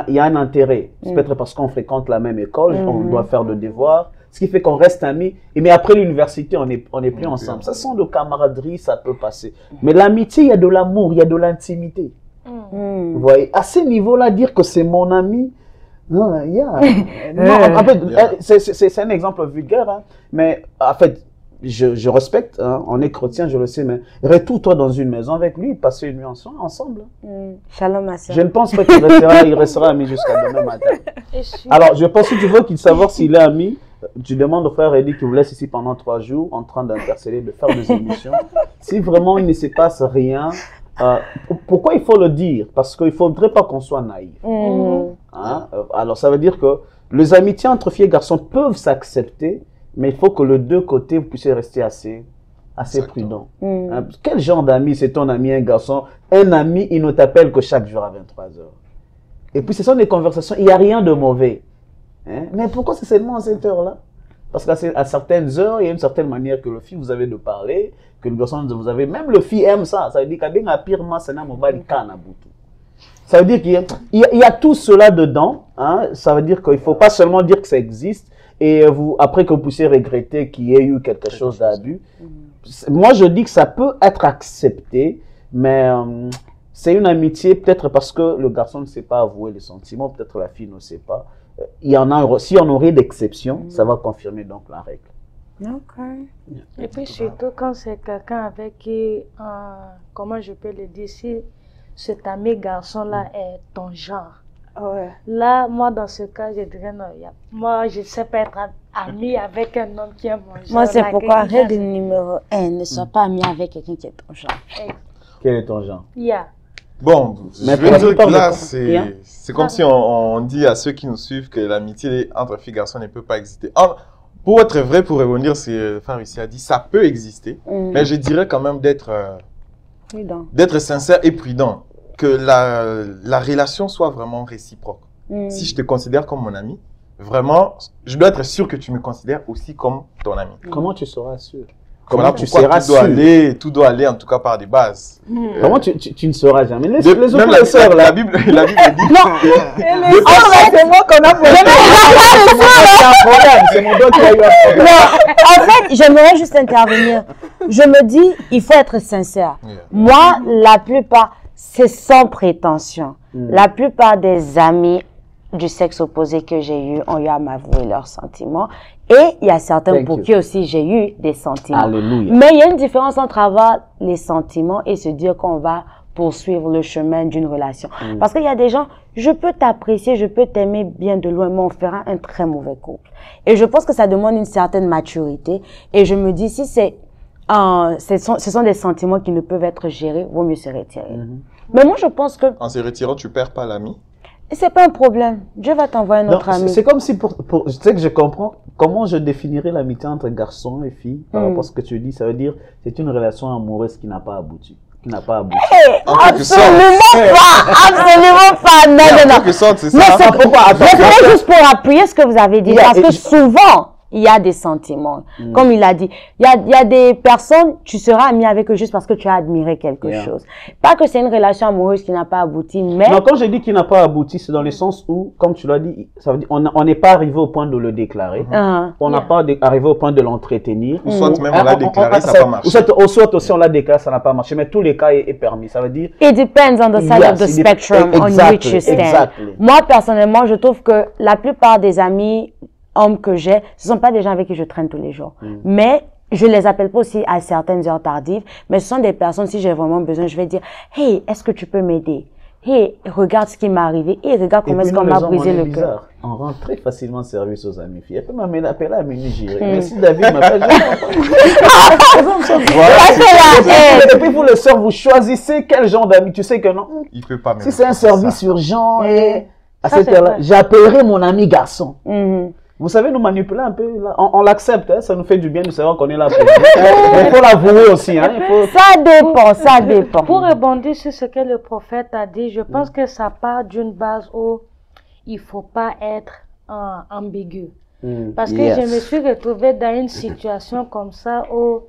un intérêt. C'est peut-être parce qu'on fréquente la même école, on doit faire le devoir, ce qui fait qu'on reste amis. Mais après l'université, on n'est plus ensemble. Ça sent de camaraderie, ça peut passer. Mais l'amitié, il y a de l'amour, il y a de l'intimité. Vous voyez, à ce niveau-là, dire que c'est mon ami, non, en fait, c'est un exemple vulgaire, hein, mais en fait, je respecte, hein, on est chrétien, je le sais, mais retourne-toi dans une maison avec lui, passer une nuit ensemble. Shalom, ma soeur. Je ne pense pas qu'il restera ami jusqu'à demain matin. Alors, je pense que tu veux qu'il savoir s'il est ami, tu demandes au frère Eddie qui vous laisse ici pendant 3 jours, en train d'interceller, de faire des émissions. Si vraiment il ne se passe rien, pourquoi il faut le dire? Parce qu'il ne faudrait pas qu'on soit naïf. Hein? Alors, ça veut dire que les amitiés entre filles et garçons peuvent s'accepter, mais il faut que les deux côtés, vous puissiez rester assez prudent. Hein? Quel genre d'ami? C'est ton ami, un garçon? Un ami, il ne t'appelle que chaque jour à 23 h. Et puis, ce sont des conversations, il n'y a rien de mauvais. Hein? Mais pourquoi c'est seulement à cette heure-là? Parce qu'à certaines heures, il y a une certaine manière que le fille vous avez de parler, que le garçon vous avez. Même le fille aime ça. Ça veut dire qu'il y a pire ça veut dire qu'il y a tout cela dedans. Hein? Ça veut dire qu'il ne faut pas seulement dire que ça existe et après que vous puissiez regretter qu'il y ait eu quelque chose d'abus. Moi, je dis que ça peut être accepté, mais c'est une amitié peut-être parce que le garçon ne sait pas avouer les sentiments, peut-être la fille ne sait pas. Il y en a, si on aurait d'exceptions, ça va confirmer donc la règle. Et puis surtout quand c'est quelqu'un avec qui, comment je peux le dire, si cet ami garçon-là est ton genre. Là, moi, dans ce cas, je dirais non. Moi, je ne sais pas être ami avec un homme qui est mon genre. Moi, c'est pourquoi règle numéro 1, ne sois pas ami avec quelqu'un qui est ton genre. Quel est ton genre? Bon, je veux dire que là, c'est comme si on dit à ceux qui nous suivent que l'amitié entre filles et garçons ne peut pas exister. Pour être vrai, pour rebondir, c'est Frère ici a dit, ça peut exister, mais je dirais quand même d'être sincère et prudent, que la relation soit vraiment réciproque. Si je te considère comme mon ami, vraiment, je dois être sûr que tu me considères aussi comme ton ami. Comment tu seras sûr? Comment tu seras sûr? Tout doit aller en tout cas par des bases. Comment tu ne sauras jamais? Les autres sœurs, la Bible dit. Non, c'est moi qu'on a c'est mon doigt qui a eu un problème. Non, en fait, j'aimerais juste intervenir. Je me dis, il faut être sincère. Moi, la plupart, c'est sans prétention. La plupart des amis du sexe opposé que j'ai eu ont eu à m'avouer leurs sentiments. Et il y a certains pour qui aussi j'ai eu des sentiments. Alléluia. Mais il y a une différence entre avoir les sentiments et se dire qu'on va poursuivre le chemin d'une relation. Parce qu'il y a des gens, je peux t'apprécier, je peux t'aimer bien de loin, mais on fera un très mauvais couple. Et je pense que ça demande une certaine maturité. Et je me dis, si ce sont des sentiments qui ne peuvent être gérés, vaut mieux se retirer. Mais moi, je pense que... En se retirant, tu perds pas l'ami? C'est pas un problème. Dieu va t'envoyer un autre ami. C'est comme si, je sais que je comprends, comment je définirais l'amitié entre garçons et filles, par rapport à ce que tu dis, ça veut dire, c'est une relation amoureuse qui n'a pas abouti. Absolument pas! Absolument pas! Non. En quelque sorte, c'est ça. Mais c'est juste pour appuyer ce que vous avez dit, parce que souvent, il y a des sentiments. Comme il a dit, il y a des personnes, tu seras ami avec eux juste parce que tu as admiré quelque chose. Pas que c'est une relation amoureuse qui n'a pas abouti, mais... Non, quand je dis qu'il n'a pas abouti, c'est dans le sens où, comme tu l'as dit, ça veut dire on n'est pas arrivé au point de le déclarer. On n'a pas arrivé au point de l'entretenir. Ou soit même on l'a déclaré, ça n'a pas marché. Ou soit aussi on l'a déclaré, ça n'a pas marché. Mais tous les cas est permis. Ça veut dire... It depends on the side of the spectrum on which you stand. Moi, personnellement, je trouve que la plupart des amis... hommes que j'ai, ce ne sont pas des gens avec qui je traîne tous les jours. Mais je les appelle pas aussi à certaines heures tardives, mais ce sont des personnes, si j'ai vraiment besoin, je vais dire, hey, est-ce que tu peux m'aider? hey, regarde ce qui m'est arrivé, et regarde comment est-ce qu'on m'a brisé le cœur. On rend très facilement service aux amis filles. Elle peut m'appeler à minuit, j'irai. Mais si David m'appelle, je et puis vous, les sœurs, vous choisissez quel genre d'amis. Tu sais que non. Il peut pas. Si c'est un service urgent, et à cette heure-là, j'appellerai mon ami garçon. Vous savez, nous manipuler un peu, là. On l'accepte, hein, ça nous fait du bien de savoir qu'on est là pour vous. Mais il faut l'avouer aussi. Hein, Ça dépend, ça dépend. Pour rebondir sur ce que le prophète a dit, je pense que ça part d'une base où il ne faut pas être ambigu. Parce que je me suis retrouvée dans une situation comme ça où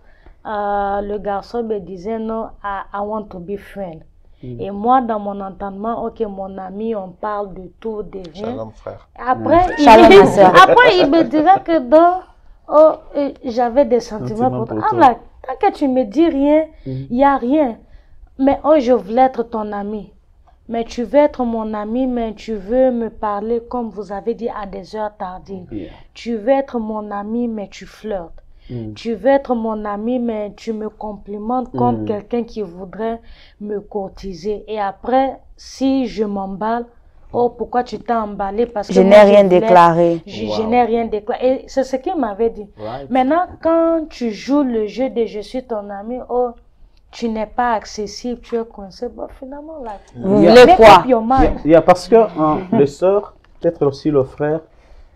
le garçon me disait non, I want to be friend. Et moi, dans mon entendement, ok, mon ami, on parle de tout, de rien. Shalom, frère. Après, il me dirait que j'avais des sentiments pour toi. Là, tant que tu me dis rien, il n'y a rien. Mais je voulais être ton ami. Mais tu veux être mon ami, mais tu veux me parler, comme vous avez dit, à des heures tardives. Tu veux être mon ami, mais tu flirtes. Tu veux être mon ami, mais tu me complimentes comme quelqu'un qui voudrait me courtiser. Et après, si je m'emballe, pourquoi tu t'es emballé? Parce que je n'ai rien déclaré. Je n'ai rien déclaré. Et c'est ce qu'il m'avait dit. Maintenant, quand tu joues le jeu de je suis ton ami, tu n'es pas accessible, tu es coincé, finalement, là. Vous voulez quoi? Parce que les sœurs, peut-être aussi le frère,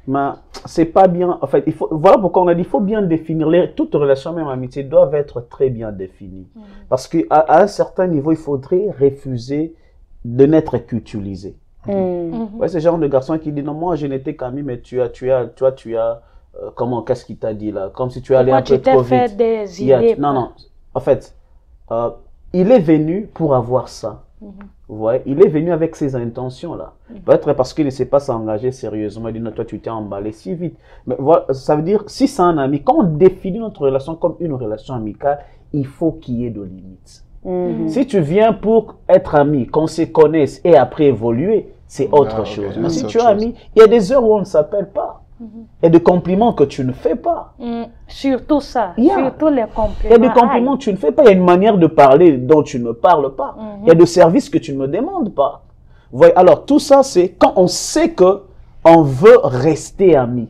mais c'est pas bien. En fait, voilà pourquoi on a dit il faut bien définir. Toutes relations, même amitié, doivent être très bien définies. Parce qu'à un certain niveau, il faudrait refuser de n'être qu'utilisé. Ouais, c'est le genre de garçon qui dit non, moi je n'étais qu'ami, mais tu as comment, qu'est-ce qu'il t'a dit là? Comme si tu allais un peu trop vite. Fait des idées, non. En fait, il est venu pour avoir ça. Vous voyez, il est venu avec ces intentions-là. Peut-être parce qu'il ne sait pas s'engager sérieusement. Il dit, non, toi, tu t'es emballé si vite. Mais voilà, ça veut dire, si c'est un ami, quand on définit notre relation comme une relation amicale, il faut qu'il y ait de limites. Si tu viens pour être ami, qu'on se connaisse et après évoluer, c'est autre chose. Mais si tu es ami, il y a des heures où on ne s'appelle pas. Et des compliments que tu ne fais pas. Surtout ça. Surtout les compliments. Il y a des compliments que tu ne fais pas. Il y a une manière de parler dont tu ne parles pas. Il y a des services que tu ne me demandes pas. Vous voyez, alors, tout ça, c'est quand on sait que on veut rester amis.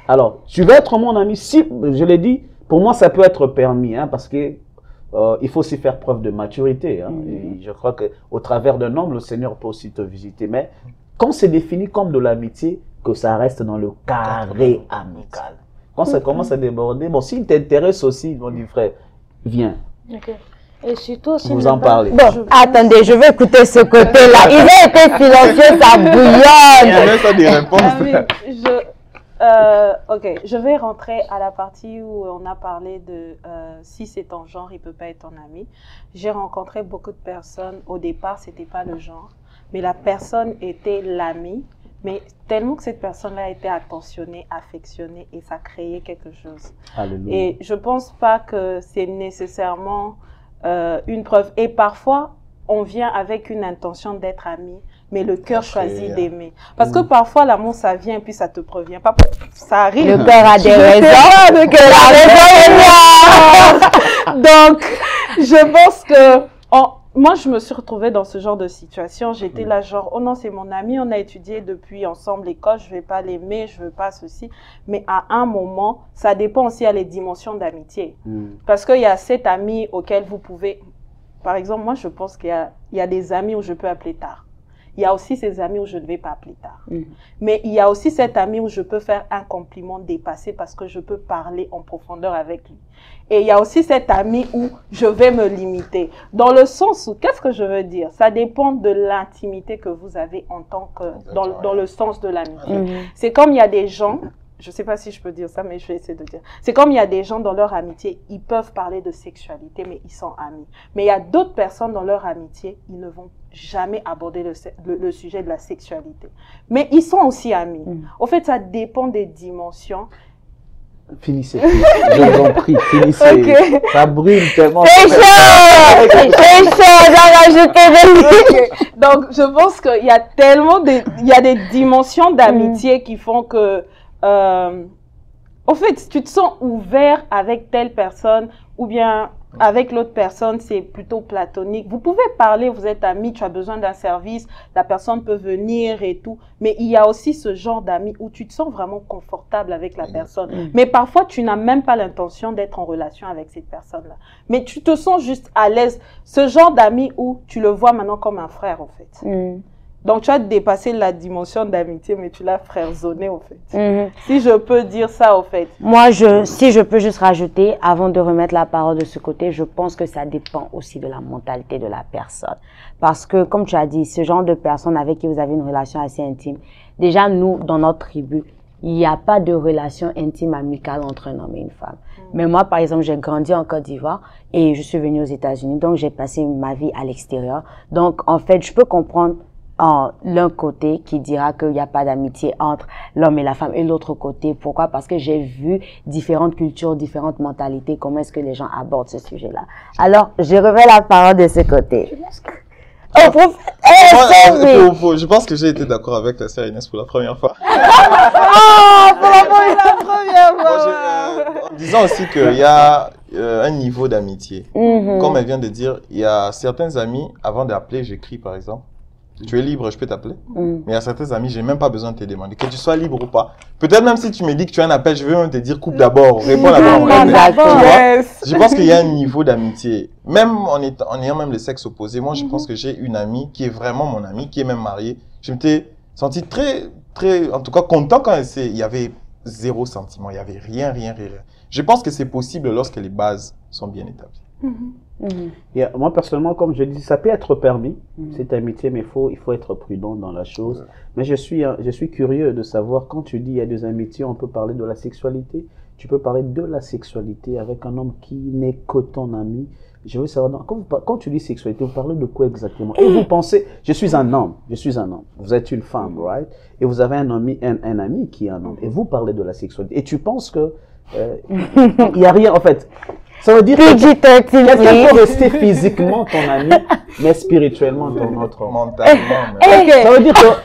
Alors, tu veux être mon ami. Si, je l'ai dit, pour moi, ça peut être permis. Hein, parce que il faut aussi faire preuve de maturité. Hein, et je crois qu'au travers d'un homme, le Seigneur peut aussi te visiter. Mais quand c'est défini comme de l'amitié, que ça reste dans le carré amical. Quand ça commence à déborder, bon, s'il t'intéresse aussi, mon dit frère, viens. Et surtout, vous en parlez. Bon, attendez, je vais écouter ce côté-là. Il a été silencieux, ça bouillonne. Il y a ça des réponses. Ok, je vais rentrer à la partie où on a parlé de si c'est ton genre, il peut pas être ton ami. J'ai rencontré beaucoup de personnes. Au départ, c'était pas le genre, mais la personne était l'ami. Mais tellement que cette personne-là était attentionnée, affectionnée, et ça créait quelque chose. Alléluia. Et je pense pas que c'est nécessairement une preuve. Et parfois, on vient avec une intention d'être ami, mais le cœur choisit d'aimer. Parce que parfois, l'amour, ça vient, puis ça te prévient pas. Ça arrive. Le cœur a des raisons. Donc, je pense que... Moi, je me suis retrouvée dans ce genre de situation. J'étais là genre, oh non, c'est mon ami, on a étudié depuis ensemble l'école, je vais pas l'aimer, je veux pas ceci. Mais à un moment, ça dépend aussi à les dimensions d'amitié. Parce qu'il y a cet ami auquel vous pouvez... Par exemple, moi, je pense qu'il y a des amis où je peux appeler tard. Il y a aussi ces amis où je ne vais pas appeler tard. Mais il y a aussi cet ami où je peux faire un compliment dépassé parce que je peux parler en profondeur avec lui. Et il y a aussi cet ami où je vais me limiter. Dans le sens où, qu'est-ce que je veux dire? Ça dépend de l'intimité que vous avez en tant que, dans le sens de l'amitié. C'est comme il y a des gens, je ne sais pas si je peux dire ça, mais je vais essayer de dire. C'est comme il y a des gens dans leur amitié, ils peuvent parler de sexualité, mais ils sont amis. Mais il y a d'autres personnes dans leur amitié, ils ne vont jamais aborder le sujet de la sexualité. Mais ils sont aussi amis. Au fait, ça dépend des dimensions. Finissez, je vous en prie, finissez. Ça brûle tellement. C'est chaud, j'en rajoute. Donc, je pense qu'il y a tellement il y a des dimensions d'amitié qui font que, au fait, tu te sens ouvert avec telle personne, ou bien avec l'autre personne, c'est plutôt platonique. Vous pouvez parler, vous êtes amis, tu as besoin d'un service, la personne peut venir et tout. Mais il y a aussi ce genre d'amis où tu te sens vraiment confortable avec la personne. Mais parfois, tu n'as même pas l'intention d'être en relation avec cette personne-là. Mais tu te sens juste à l'aise. Ce genre d'amis où tu le vois maintenant comme un frère, en fait. Donc, tu as dépassé la dimension d'amitié, mais tu l'as frère-zoné, en fait. Si je peux dire ça, en fait. Moi, si je peux juste rajouter, avant de remettre la parole de ce côté, je pense que ça dépend aussi de la mentalité de la personne. Parce que, comme tu as dit, ce genre de personne avec qui vous avez une relation assez intime, déjà, nous, dans notre tribu, il n'y a pas de relation intime, amicale entre un homme et une femme. Mais moi, par exemple, j'ai grandi en Côte d'Ivoire et je suis venue aux États-Unis, donc j'ai passé ma vie à l'extérieur. Donc, en fait, je peux comprendre l'un côté qui dira qu'il n'y a pas d'amitié entre l'homme et la femme et l'autre côté. Pourquoi? Parce que j'ai vu différentes cultures, différentes mentalités, comment est-ce que les gens abordent ce sujet-là. Alors, je remets la parole de ce côté. Oh, prophète! Je pense que j'ai été d'accord avec la sœur Inès pour la première fois. Pour la première fois! En disant aussi qu'il y a un niveau d'amitié. Comme elle vient de dire, il y a certains amis, avant d'appeler, j'écris par exemple. Tu es libre, je peux t'appeler. Mais il y a certains amis, j'ai même pas besoin de te demander. Que tu sois libre ou pas. Peut-être même si tu me dis que tu as un appel, je vais même te dire coupe d'abord. Réponds d'abord. Je pense qu'il y a un niveau d'amitié. Même en ayant même le sexe opposé, moi je pense que j'ai une amie qui est vraiment mon amie, qui est même mariée. Je m'étais senti très, en tout cas content quand il y avait zéro sentiment. Il y avait rien. Je pense que c'est possible lorsque les bases sont bien établies. Moi, personnellement, comme je dis, ça peut être permis, cette amitié, mais il faut être prudent dans la chose. Mais je suis curieux de savoir, quand tu dis il y a des amitiés, on peut parler de la sexualité. Tu peux parler de la sexualité avec un homme qui n'est que ton ami. Je veux savoir, quand tu dis sexualité, vous parlez de quoi exactement? Et vous pensez, je suis un homme, vous êtes une femme, right? Et vous avez un ami qui est un homme. Et vous parlez de la sexualité. Et tu penses que il n'y a rien, en fait. Ça veut dire que quelqu'un peut rester physiquement ton ami, mais spirituellement ton autre homme. Mentalement.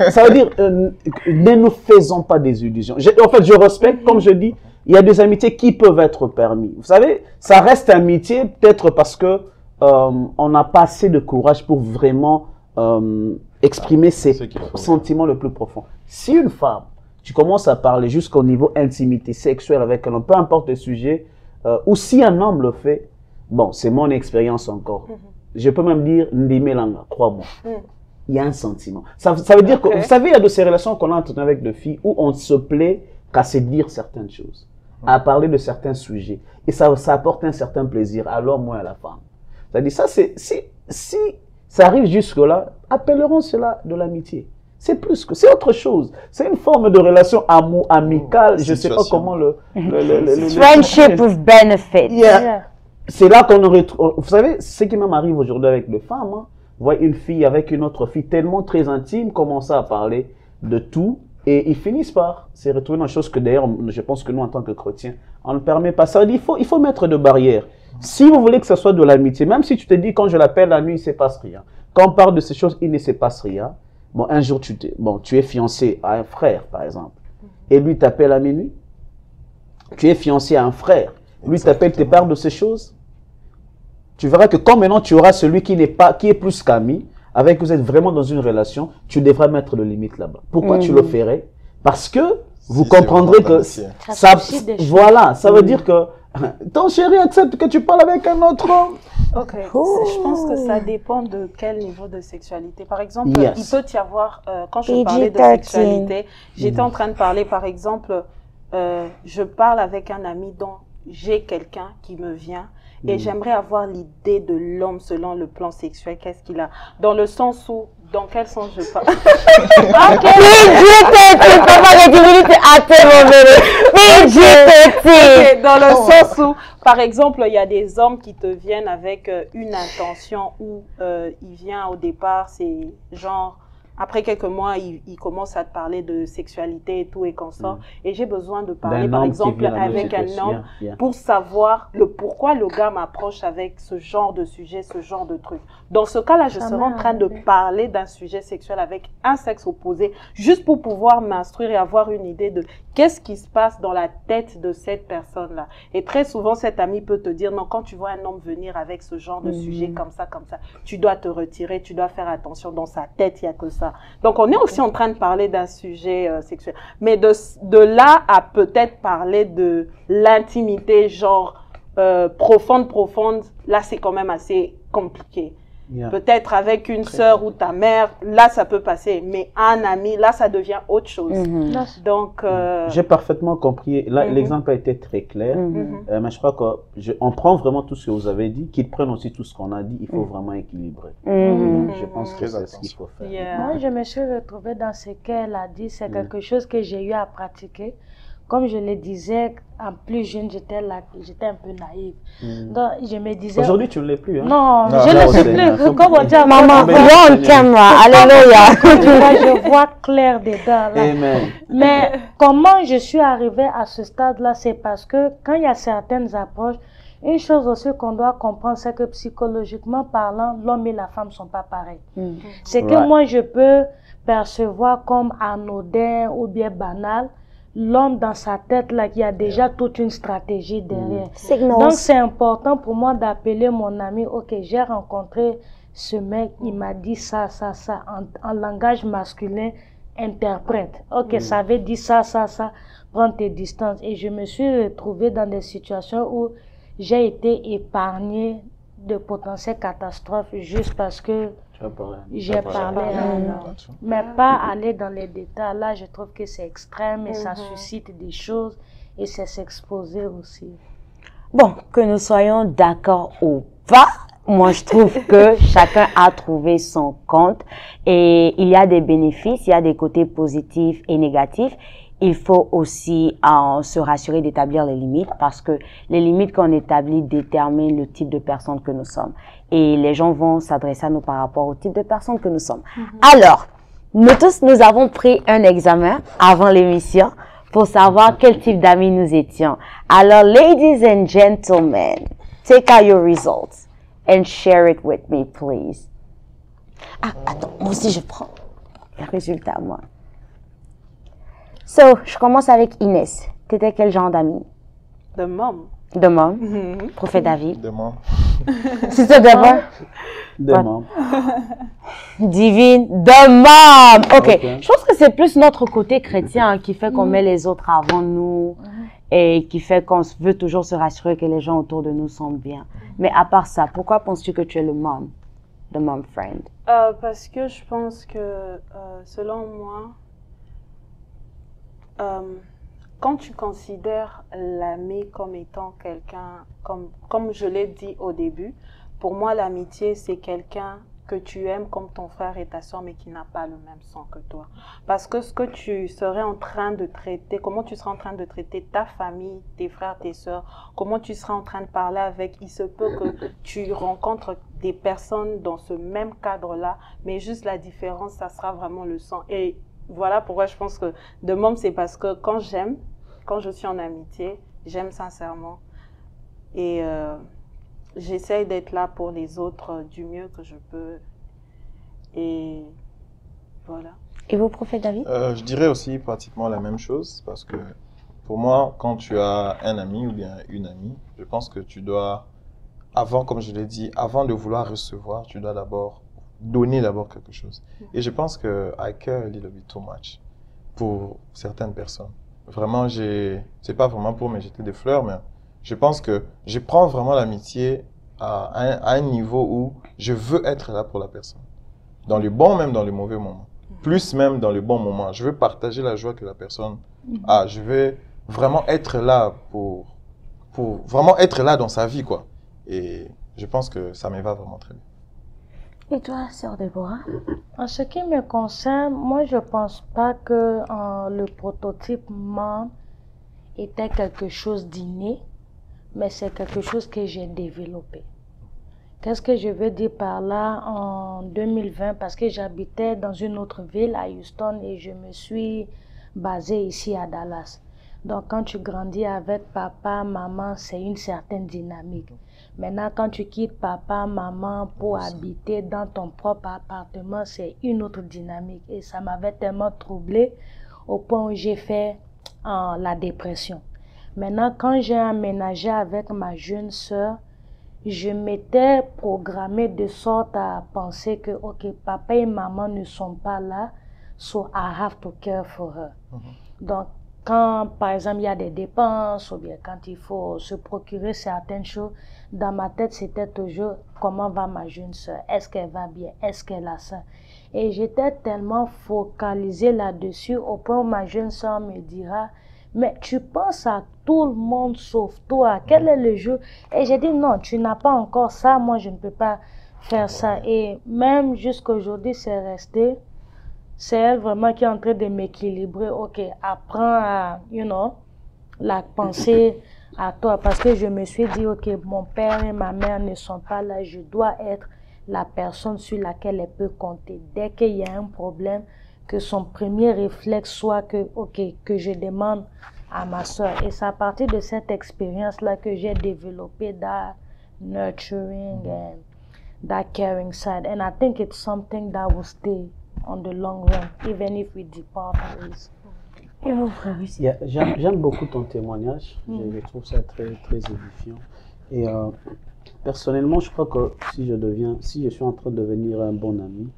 Ça veut dire, ne nous faisons pas des illusions. En fait, je respecte, comme je dis, il y a des amitiés qui peuvent être permis. Vous savez, ça reste amitié peut-être parce que on n'a pas assez de courage pour vraiment exprimer ses sentiments le plus profonds. Si une femme, tu commences à parler jusqu'au niveau intimité sexuelle avec un homme, peu importe le sujet, ou si un homme le fait, bon, c'est mon expérience encore. Je peux même dire, Ndimelanga, crois-moi. Il y a un sentiment. Ça veut dire que, vous savez, il y a de ces relations qu'on a entretenues avec des filles où on se plaît qu'à se dire certaines choses, à parler de certains sujets. Et ça apporte un certain plaisir à l'homme ou à la femme. C'est-à-dire, ça, si ça arrive jusque-là, appellerons cela de l'amitié. C'est plus que, c'est autre chose. C'est une forme de relation amicale. Je ne sais pas comment friendship with benefit. C'est là qu'on aurait, vous savez, ce qui même arrive aujourd'hui avec les femmes, hein. Vous voyez une fille avec une autre fille tellement très intime, commencer à parler de tout, et ils finissent par se retrouver dans des choses que d'ailleurs, je pense que nous, en tant que chrétiens, on ne permet pas. Ça veut dire, il faut mettre de barrières. Si vous voulez que ce soit de l'amitié, même si tu te dis, quand je l'appelle la nuit, il ne se passe rien. Quand on parle de ces choses, il ne se passe rien. Bon, un jour, tu es fiancé à un frère, par exemple, et lui t'appelle à minuit. Tu es fiancé à un frère, lui t'appelle, te parle de ces choses. Tu verras que quand maintenant tu auras celui qui est plus qu'ami, avec qui vous êtes vraiment dans une relation, tu devras mettre de limites là-bas. Pourquoi tu le ferais? Parce que vous comprendrez que ça veut dire que ton chéri accepte que tu parles avec un autre homme. Ok, je pense que ça dépend de quel niveau de sexualité. Par exemple, il peut y avoir, quand je parlais de sexualité, j'étais en train de parler, par exemple, je parle avec un ami dont j'ai quelqu'un qui me vient et j'aimerais avoir l'idée de l'homme selon le plan sexuel, qu'est-ce qu'il a. Dans le sens où, dans quel sens je parle? Dans le sens où, par exemple, il y a des hommes qui te viennent avec une intention où il vient au départ, c'est genre Après quelques mois, il commence à te parler de sexualité et tout et consort. Et j'ai besoin de parler, par exemple, avec un homme pour savoir le pourquoi le gars m'approche avec ce genre de sujet, ce genre de truc. Dans ce cas-là, je serai en train de parler d'un sujet sexuel avec un sexe opposé, juste pour pouvoir m'instruire et avoir une idée de qu'est-ce qui se passe dans la tête de cette personne-là. Et très souvent, cet ami peut te dire, non, quand tu vois un homme venir avec ce genre de sujet comme ça, tu dois te retirer, tu dois faire attention, dans sa tête, il n'y a que ça. Donc, on est aussi en train de parler d'un sujet sexuel. Mais de là à peut-être parler de l'intimité, genre profonde, là, c'est quand même assez compliqué. Peut-être avec une sœur ou ta mère, là, ça peut passer. Mais un ami, là, ça devient autre chose. Donc, j'ai parfaitement compris. Là, l'exemple a été très clair. Mais je crois qu'on prend vraiment tout ce que vous avez dit, qu'ils prennent aussi tout ce qu'on a dit. Il faut vraiment équilibrer. Je pense que c'est ce qu'il faut faire. Moi, je me suis retrouvée dans ce qu'elle a dit. C'est quelque chose que j'ai eu à pratiquer. Comme je le disais, en plus jeune, j'étais un peu naïve. Donc, je me disais... Aujourd'hui, tu ne l'es plus. Hein? Non, je ne le suis plus. Comme on dit, maman, voit on caméra. Alléluia. Je vois clair dedans. Là. Amen. Mais comment je suis arrivée à ce stade-là, c'est parce que quand il y a certaines approches, une chose aussi qu'on doit comprendre, c'est que psychologiquement parlant, l'homme et la femme ne sont pas pareils. C'est que moi, je peux percevoir comme anodin ou bien banal, l'homme dans sa tête, là, qui a déjà toute une stratégie derrière. Donc, c'est important pour moi d'appeler mon ami, ok, j'ai rencontré ce mec, il m'a dit ça, en langage masculin, interprète. Ok, ça veut dire ça, prends tes distances. Et je me suis retrouvée dans des situations où j'ai été épargnée de potentielles catastrophes juste parce que j'ai parlé à un homme. Mais pas aller dans les détails. Là, je trouve que c'est extrême et ça suscite des choses et c'est s'exposer aussi. Bon, que nous soyons d'accord ou pas, moi je trouve que chacun a trouvé son compte et il y a des bénéfices, il y a des côtés positifs et négatifs. Il faut aussi se rassurer d'établir les limites parce que les limites qu'on établit déterminent le type de personne que nous sommes. Et les gens vont s'adresser à nous par rapport au type de personne que nous sommes. Alors, nous tous, nous avons pris un examen avant l'émission pour savoir quel type d'amis nous étions. Alors, ladies and gentlemen, take out your results and share it with me, please. Ah, attends, moi aussi je prends les résultats, moi. So, je commence avec Inès. T'étais quel genre d'ami? De mom. De mom. Prophète David. De mom. C'est ça d'abord? De mom. Divine. De mom. Ok. Je pense que c'est plus notre côté chrétien qui fait qu'on met les autres avant nous et qui fait qu'on veut toujours se rassurer que les gens autour de nous sont bien. Mais à part ça, pourquoi penses-tu que tu es le mom? The mom friend. Parce que je pense que, selon moi, quand tu considères l'ami comme étant quelqu'un, comme je l'ai dit au début, pour moi l'amitié c'est quelqu'un que tu aimes comme ton frère et ta soeur mais qui n'a pas le même sang que toi. Parce que ce que tu serais en train de traiter, comment tu seras en train de traiter ta famille, tes frères, tes soeurs, comment tu seras en train de parler avec, il se peut que tu rencontres des personnes dans ce même cadre-là, mais juste la différence, ça sera vraiment le sang. Et voilà pourquoi je pense que de même, c'est parce que quand je suis en amitié, j'aime sincèrement. Et j'essaye d'être là pour les autres du mieux que je peux. Et voilà. Et vous, prophète David? Je dirais aussi pratiquement la même chose parce que pour moi, quand tu as un ami ou bien une amie, je pense que tu dois, avant, comme je l'ai dit, avant de vouloir recevoir, tu dois d'abord donner quelque chose. Et je pense que I care a little bit too much pour certaines personnes. Vraiment, c'est pas vraiment pour me jeter des fleurs, mais je pense que je prends vraiment l'amitié à un niveau où je veux être là pour la personne. Dans le bon, même dans le mauvais moment. Plus même dans le bon moment. Je veux partager la joie que la personne a. Je veux vraiment être là pour vraiment être là dans sa vie, quoi. Et je pense que ça me va vraiment très bien. Et toi, sœur Déborah? En ce qui me concerne, moi je pense pas que le prototype mom était quelque chose d'inné, mais c'est quelque chose que j'ai développé. Qu'est-ce que je veux dire par là en 2020? Parce que j'habitais dans une autre ville, à Houston, et je me suis basée ici à Dallas. Donc, quand tu grandis avec papa, maman, c'est une certaine dynamique. Maintenant, quand tu quittes papa, maman pour habiter dans ton propre appartement, c'est une autre dynamique. Et ça m'avait tellement troublée au point où j'ai fait la dépression. Maintenant, quand j'ai aménagé avec ma jeune sœur, je m'étais programmée de sorte à penser que, ok, papa et maman ne sont pas là, so I have to care for her. Donc, quand, par exemple, il y a des dépenses, ou bien quand il faut se procurer certaines choses, dans ma tête, c'était toujours comment va ma jeune sœur, est-ce qu'elle va bien, est-ce qu'elle a ça. Et j'étais tellement focalisée là-dessus, au point où ma jeune sœur me dira, mais tu penses à tout le monde sauf toi, quel est le jeu? Et j'ai dit, non, tu n'as pas encore ça, moi je ne peux pas faire ça. Et même jusqu'à aujourd'hui, c'est resté. C'est elle vraiment qui est en train de m'équilibrer. Ok, apprends à, la penser à toi. Parce que je me suis dit, ok, mon père et ma mère ne sont pas là. Je dois être la personne sur laquelle elle peut compter. Dès qu'il y a un problème, que son premier réflexe soit que, ok, que je demande à ma soeur. Et c'est à partir de cette expérience-là que j'ai développé that nurturing and that caring side. And I think it's something that will stay on the long run, even if we depart ways. Et vos frères aussi? J'aime beaucoup ton témoignage. Je trouve ça très, très édifiant. Et personnellement, je crois que si je suis en train de devenir un bon ami,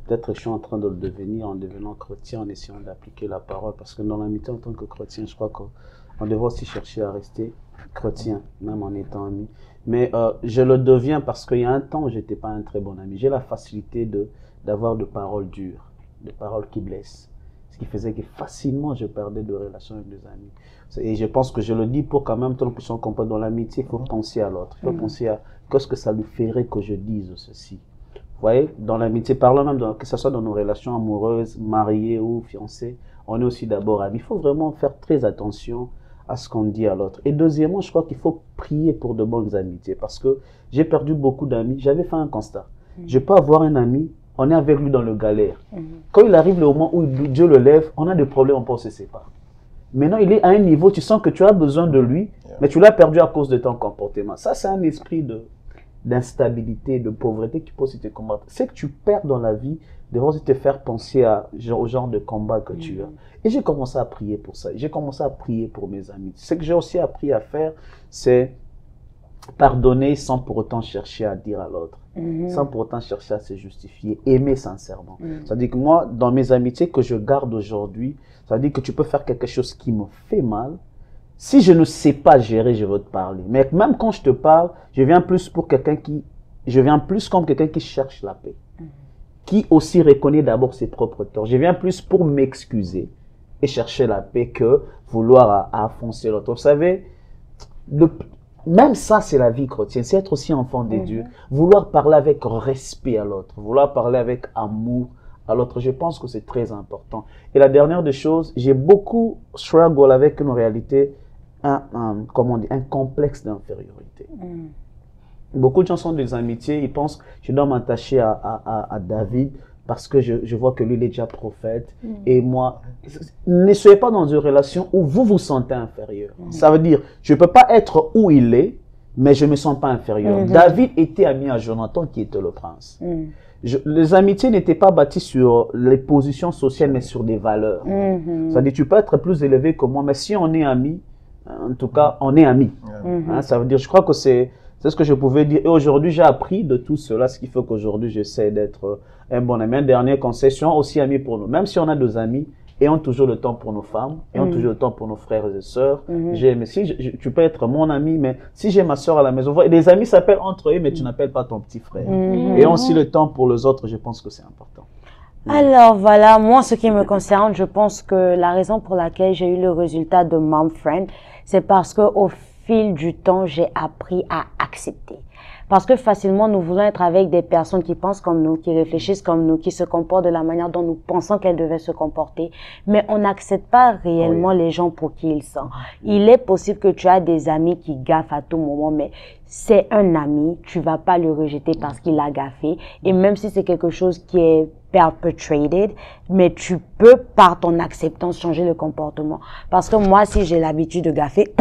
peut-être je suis en train de le devenir en devenant chrétien, en essayant d'appliquer la parole. Parce que dans l'amitié, en tant que chrétien, je crois qu'on devrait aussi chercher à rester chrétien, même en étant ami. Mais je le deviens parce qu'il y a un temps où je n'étais pas un très bon ami. J'ai la facilité d'avoir de paroles dures, de paroles qui blessent. Ce qui faisait que facilement je perdais de relations avec des amis. Et je pense que je le dis pour quand même que nous puissions comprendre dans l'amitié, il faut penser à l'autre. Il faut penser à qu'est-ce que ça lui ferait que je dise ceci. Vous voyez, dans l'amitié, parlons même, que ce soit dans nos relations amoureuses, mariées ou fiancées, on est aussi d'abord amis. Il faut vraiment faire très attention à ce qu'on dit à l'autre. Et deuxièmement, je crois qu'il faut prier pour de bonnes amitiés. Parce que j'ai perdu beaucoup d'amis. J'avais fait un constat. Je peux avoir un ami, on est avec lui dans le galère. Quand il arrive le moment où Dieu le lève, on a des problèmes, on peut se séparer. Maintenant, il est à un niveau, tu sens que tu as besoin de lui, mais tu l'as perdu à cause de ton comportement. Ça, c'est un esprit d'instabilité, de pauvreté qui peut aussi te combattre. C'est que tu perds dans la vie, devrait aussi te faire penser au genre de combat que tu as. Et j'ai commencé à prier pour ça. J'ai commencé à prier pour mes amis. Ce que j'ai aussi appris à faire, c'est pardonner sans pour autant chercher à dire à l'autre. Sans pour autant chercher à se justifier, aimer sincèrement. C'est-à-dire que moi, dans mes amitiés que je garde aujourd'hui, c'est-à-dire que tu peux faire quelque chose qui me fait mal. Si je ne sais pas gérer, je veux te parler. Mais même quand je te parle, je viens plus comme quelqu'un qui cherche la paix. Qui aussi reconnaît d'abord ses propres torts. Je viens plus pour m'excuser et chercher la paix que vouloir affoncer l'autre. Vous savez, même ça, c'est la vie chrétienne. C'est être aussi enfant de Dieu. Vouloir parler avec respect à l'autre. Vouloir parler avec amour à l'autre. Je pense que c'est très important. Et la dernière des choses, j'ai beaucoup struggle avec une réalité, un complexe d'infériorité. Beaucoup de gens sont des amitiés. Ils pensent, je dois m'attacher à David parce que je vois que lui, il est déjà prophète. Et moi, ne soyez pas dans une relation où vous vous sentez inférieur. Ça veut dire, je ne peux pas être où il est, mais je ne me sens pas inférieur. David était ami à Jonathan qui était le prince. Les amitiés n'étaient pas bâties sur les positions sociales, mais sur des valeurs. Ça veut dire, tu peux être plus élevé que moi, mais si on est amis, en tout cas, on est amis. Ça veut dire, je crois que c'est ce que je pouvais dire. Et aujourd'hui, j'ai appris de tout cela, ce qui fait qu'aujourd'hui, j'essaie d'être un bon ami. Un dernier conseil, soyons aussi amis pour nous. Même si on a deux amis, ayons toujours le temps pour nos femmes, ayons toujours le temps pour nos frères et sœurs. Tu peux être mon ami, mais si j'ai ma soeur à la maison, les amis s'appellent entre eux, mais tu n'appelles pas ton petit frère. Ayons aussi le temps pour les autres, je pense que c'est important. Alors voilà, moi, ce qui me concerne, je pense que la raison pour laquelle j'ai eu le résultat de Mom Friend, c'est parce que au fil du temps, j'ai appris à accepter. Parce que facilement, nous voulons être avec des personnes qui pensent comme nous, qui réfléchissent comme nous, qui se comportent de la manière dont nous pensons qu'elles devaient se comporter. Mais on n'accepte pas réellement les gens pour qui ils sont. Il est possible que tu as des amis qui gaffent à tout moment, mais c'est un ami, tu vas pas le rejeter parce qu'il a gaffé. Et même si c'est quelque chose qui est perpetrated, mais tu peux, par ton acceptance, changer le comportement. Parce que moi, si j'ai l'habitude de gaffer,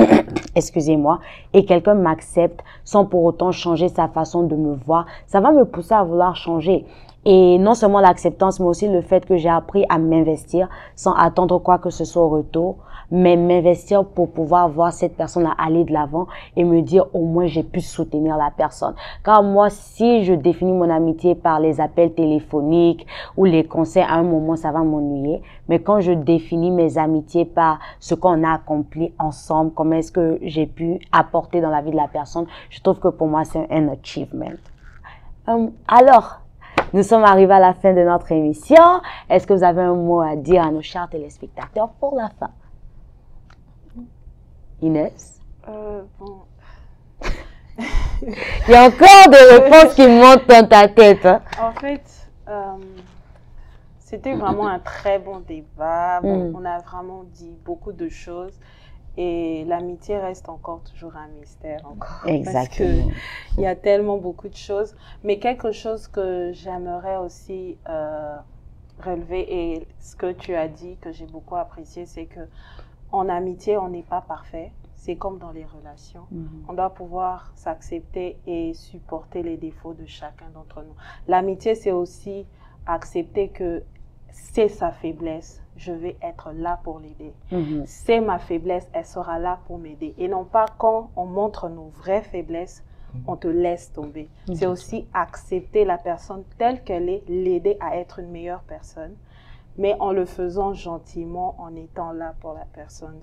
excusez-moi, et quelqu'un m'accepte sans pour autant changer sa façon de me voir, ça va me pousser à vouloir changer. Et non seulement l'acceptance, mais aussi le fait que j'ai appris à m'investir sans attendre quoi que ce soit au retour, mais m'investir pour pouvoir voir cette personne aller de l'avant et me dire au moins j'ai pu soutenir la personne. Car moi, si je définis mon amitié par les appels téléphoniques ou les conseils, à un moment, ça va m'ennuyer. Mais quand je définis mes amitiés par ce qu'on a accompli ensemble, comment est-ce que j'ai pu apporter dans la vie de la personne, je trouve que pour moi, c'est un achievement. Alors, nous sommes arrivés à la fin de notre émission. Est-ce que vous avez un mot à dire à nos chers téléspectateurs pour la fin? Inès? Bon. Il y a encore des réponses qui montent dans ta tête. Hein? En fait, c'était vraiment un très bon débat. Bon, on a vraiment dit beaucoup de choses. Et l'amitié reste encore toujours un mystère. Exactement. Parce qu'il y a tellement beaucoup de choses. Mais quelque chose que j'aimerais aussi relever, et ce que tu as dit, que j'ai beaucoup apprécié, c'est que en amitié, on n'est pas parfait. C'est comme dans les relations. On doit pouvoir s'accepter et supporter les défauts de chacun d'entre nous. L'amitié, c'est aussi accepter que c'est sa faiblesse. Je vais être là pour l'aider. C'est ma faiblesse, elle sera là pour m'aider. Et non pas quand on montre nos vraies faiblesses, on te laisse tomber. C'est aussi accepter la personne telle qu'elle est, l'aider à être une meilleure personne, mais en le faisant gentiment, en étant là pour la personne.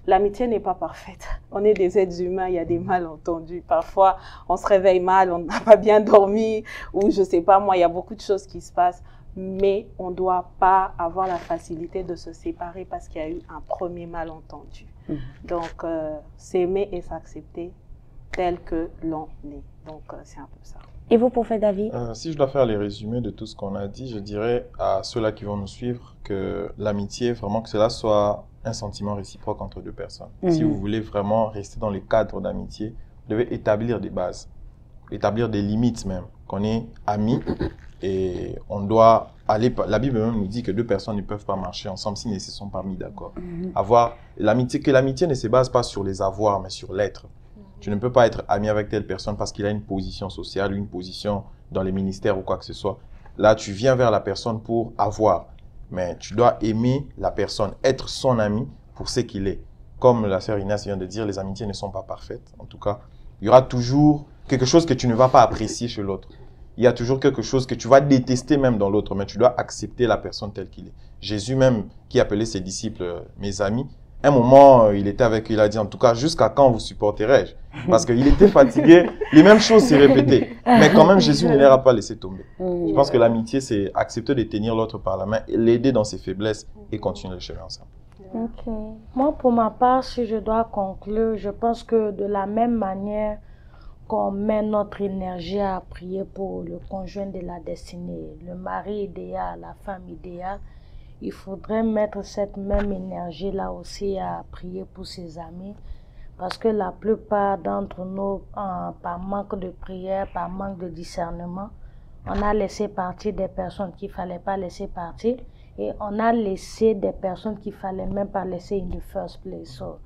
L'amitié n'est pas parfaite. On est des êtres humains, il y a des malentendus. Parfois, on se réveille mal, on n'a pas bien dormi, ou je sais pas moi, il y a beaucoup de choses qui se passent. Mais on ne doit pas avoir la facilité de se séparer parce qu'il y a eu un premier malentendu. Donc, s'aimer et s'accepter tel que l'on est. Donc, c'est un peu ça. Et vous, prophète David? Si je dois faire les résumés de tout ce qu'on a dit, je dirais à ceux-là qui vont nous suivre que l'amitié, vraiment que cela soit un sentiment réciproque entre deux personnes. Si vous voulez vraiment rester dans le cadre d'amitié, vous devez établir des bases, établir des limites même, qu'on est amis. Et on doit aller, la Bible même nous dit que deux personnes ne peuvent pas marcher ensemble s'ils ne se sont pas mis d'accord. Avoir l'amitié, que l'amitié ne se base pas sur les avoirs, mais sur l'être. Tu ne peux pas être ami avec telle personne parce qu'il a une position sociale, une position dans les ministères ou quoi que ce soit. Là, tu viens vers la personne pour avoir. Mais tu dois aimer la personne, être son ami pour ce qu'il est. Comme la sœur Inès vient de dire, les amitiés ne sont pas parfaites. En tout cas, il y aura toujours quelque chose que tu ne vas pas apprécier chez l'autre. Il y a toujours quelque chose que tu vas détester même dans l'autre, mais tu dois accepter la personne telle qu'il est. Jésus même, qui appelait ses disciples mes amis, un moment, il était avec eux, il a dit, en tout cas, jusqu'à quand vous supporterai-je? Parce qu'il était fatigué, les mêmes choses s'y répétaient. Mais quand même, Jésus ne les a pas laissé tomber. Je pense que l'amitié, c'est accepter de tenir l'autre par la main, l'aider dans ses faiblesses et continuer le chemin ensemble. Ok. Moi, pour ma part, si je dois conclure, je pense que de la même manière qu'on met notre énergie à prier pour le conjoint de la destinée, le mari idéal, la femme idéale, il faudrait mettre cette même énergie-là aussi à prier pour ses amis. Parce que la plupart d'entre nous, par manque de prière, par manque de discernement, on a laissé partir des personnes qu'il ne fallait pas laisser partir. Et on a laissé des personnes qu'il ne fallait même pas laisser in the first place. So,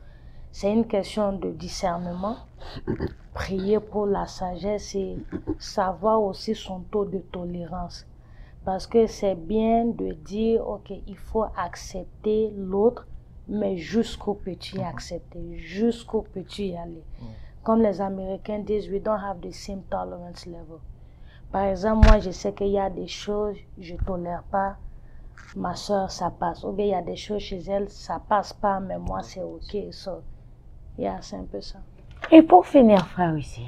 c'est une question de discernement. Prier pour la sagesse et savoir aussi son taux de tolérance. Parce que c'est bien de dire, ok, il faut accepter l'autre, mais jusqu'où peux-tu accepter, jusqu'où peux-tu y aller. Comme les Américains disent, we don't have the same tolerance level. Par exemple, moi, je sais qu'il y a des choses, je ne tolère pas. Ma soeur, ça passe. Ou bien il y a des choses chez elle, ça passe pas, mais moi, c'est ok. So, yeah, c'est un peu ça. Et pour finir, frère, ici.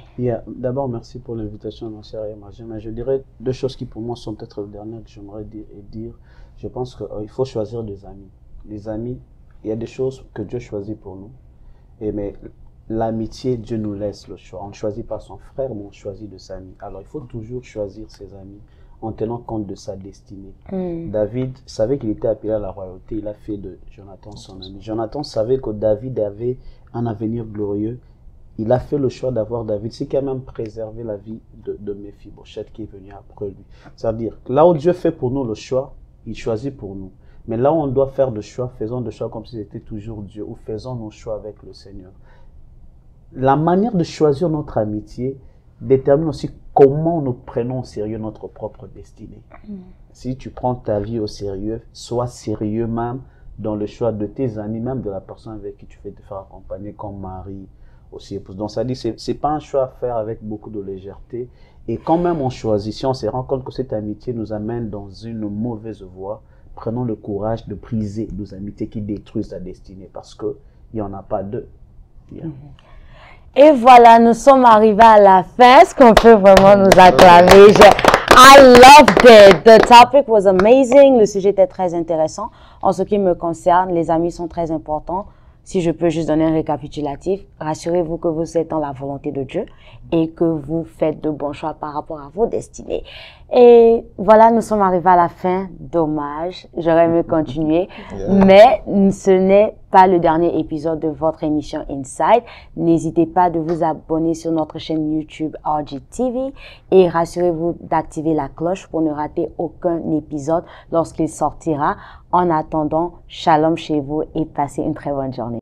D'abord, merci pour l'invitation, mon cher Emma. Je dirais deux choses qui, pour moi, sont peut-être les dernières que j'aimerais dire. Je pense qu'il faut choisir des amis. Les amis, il y a des choses que Dieu choisit pour nous. Mais l'amitié, Dieu nous laisse le choix. On ne choisit pas son frère, mais on choisit de s'amis. Alors, il faut toujours choisir ses amis en tenant compte de sa destinée. David savait qu'il était appelé à la royauté. Il a fait de Jonathan son ami. Jonathan savait que David avait un avenir glorieux. Il a fait le choix d'avoir David, ce qui a même préservé la vie de Méphibosheth qui est venu après lui. C'est-à-dire, là où Dieu fait pour nous le choix, il choisit pour nous. Mais là où on doit faire de choix, faisons de choix comme si c'était toujours Dieu, ou faisons nos choix avec le Seigneur. La manière de choisir notre amitié détermine aussi comment nous prenons au sérieux notre propre destinée. Si tu prends ta vie au sérieux, sois sérieux même dans le choix de tes amis, même de la personne avec qui tu veux te faire accompagner comme mari, aussi épouse. Donc ça dit, c'est pas un choix à faire avec beaucoup de légèreté. Et quand même on choisit, si on se rend compte que cette amitié nous amène dans une mauvaise voie, prenons le courage de briser nos amitiés qui détruisent la destinée, parce qu'il n'y en a pas deux. Et voilà, nous sommes arrivés à la fin. Est-ce qu'on peut vraiment nous acclamer? I loved it. The topic was amazing. Le sujet était très intéressant. En ce qui me concerne, les amis sont très importants. Si je peux juste donner un récapitulatif, rassurez-vous que vous êtes dans la volonté de Dieu et que vous faites de bons choix par rapport à vos destinées. Et voilà, nous sommes arrivés à la fin. Dommage, j'aurais aimé continuer. Mais ce n'est pas le dernier épisode de votre émission Inside. N'hésitez pas de vous abonner sur notre chaîne YouTube RGTV et rassurez-vous d'activer la cloche pour ne rater aucun épisode lorsqu'il sortira. En attendant, shalom chez vous et passez une très bonne journée.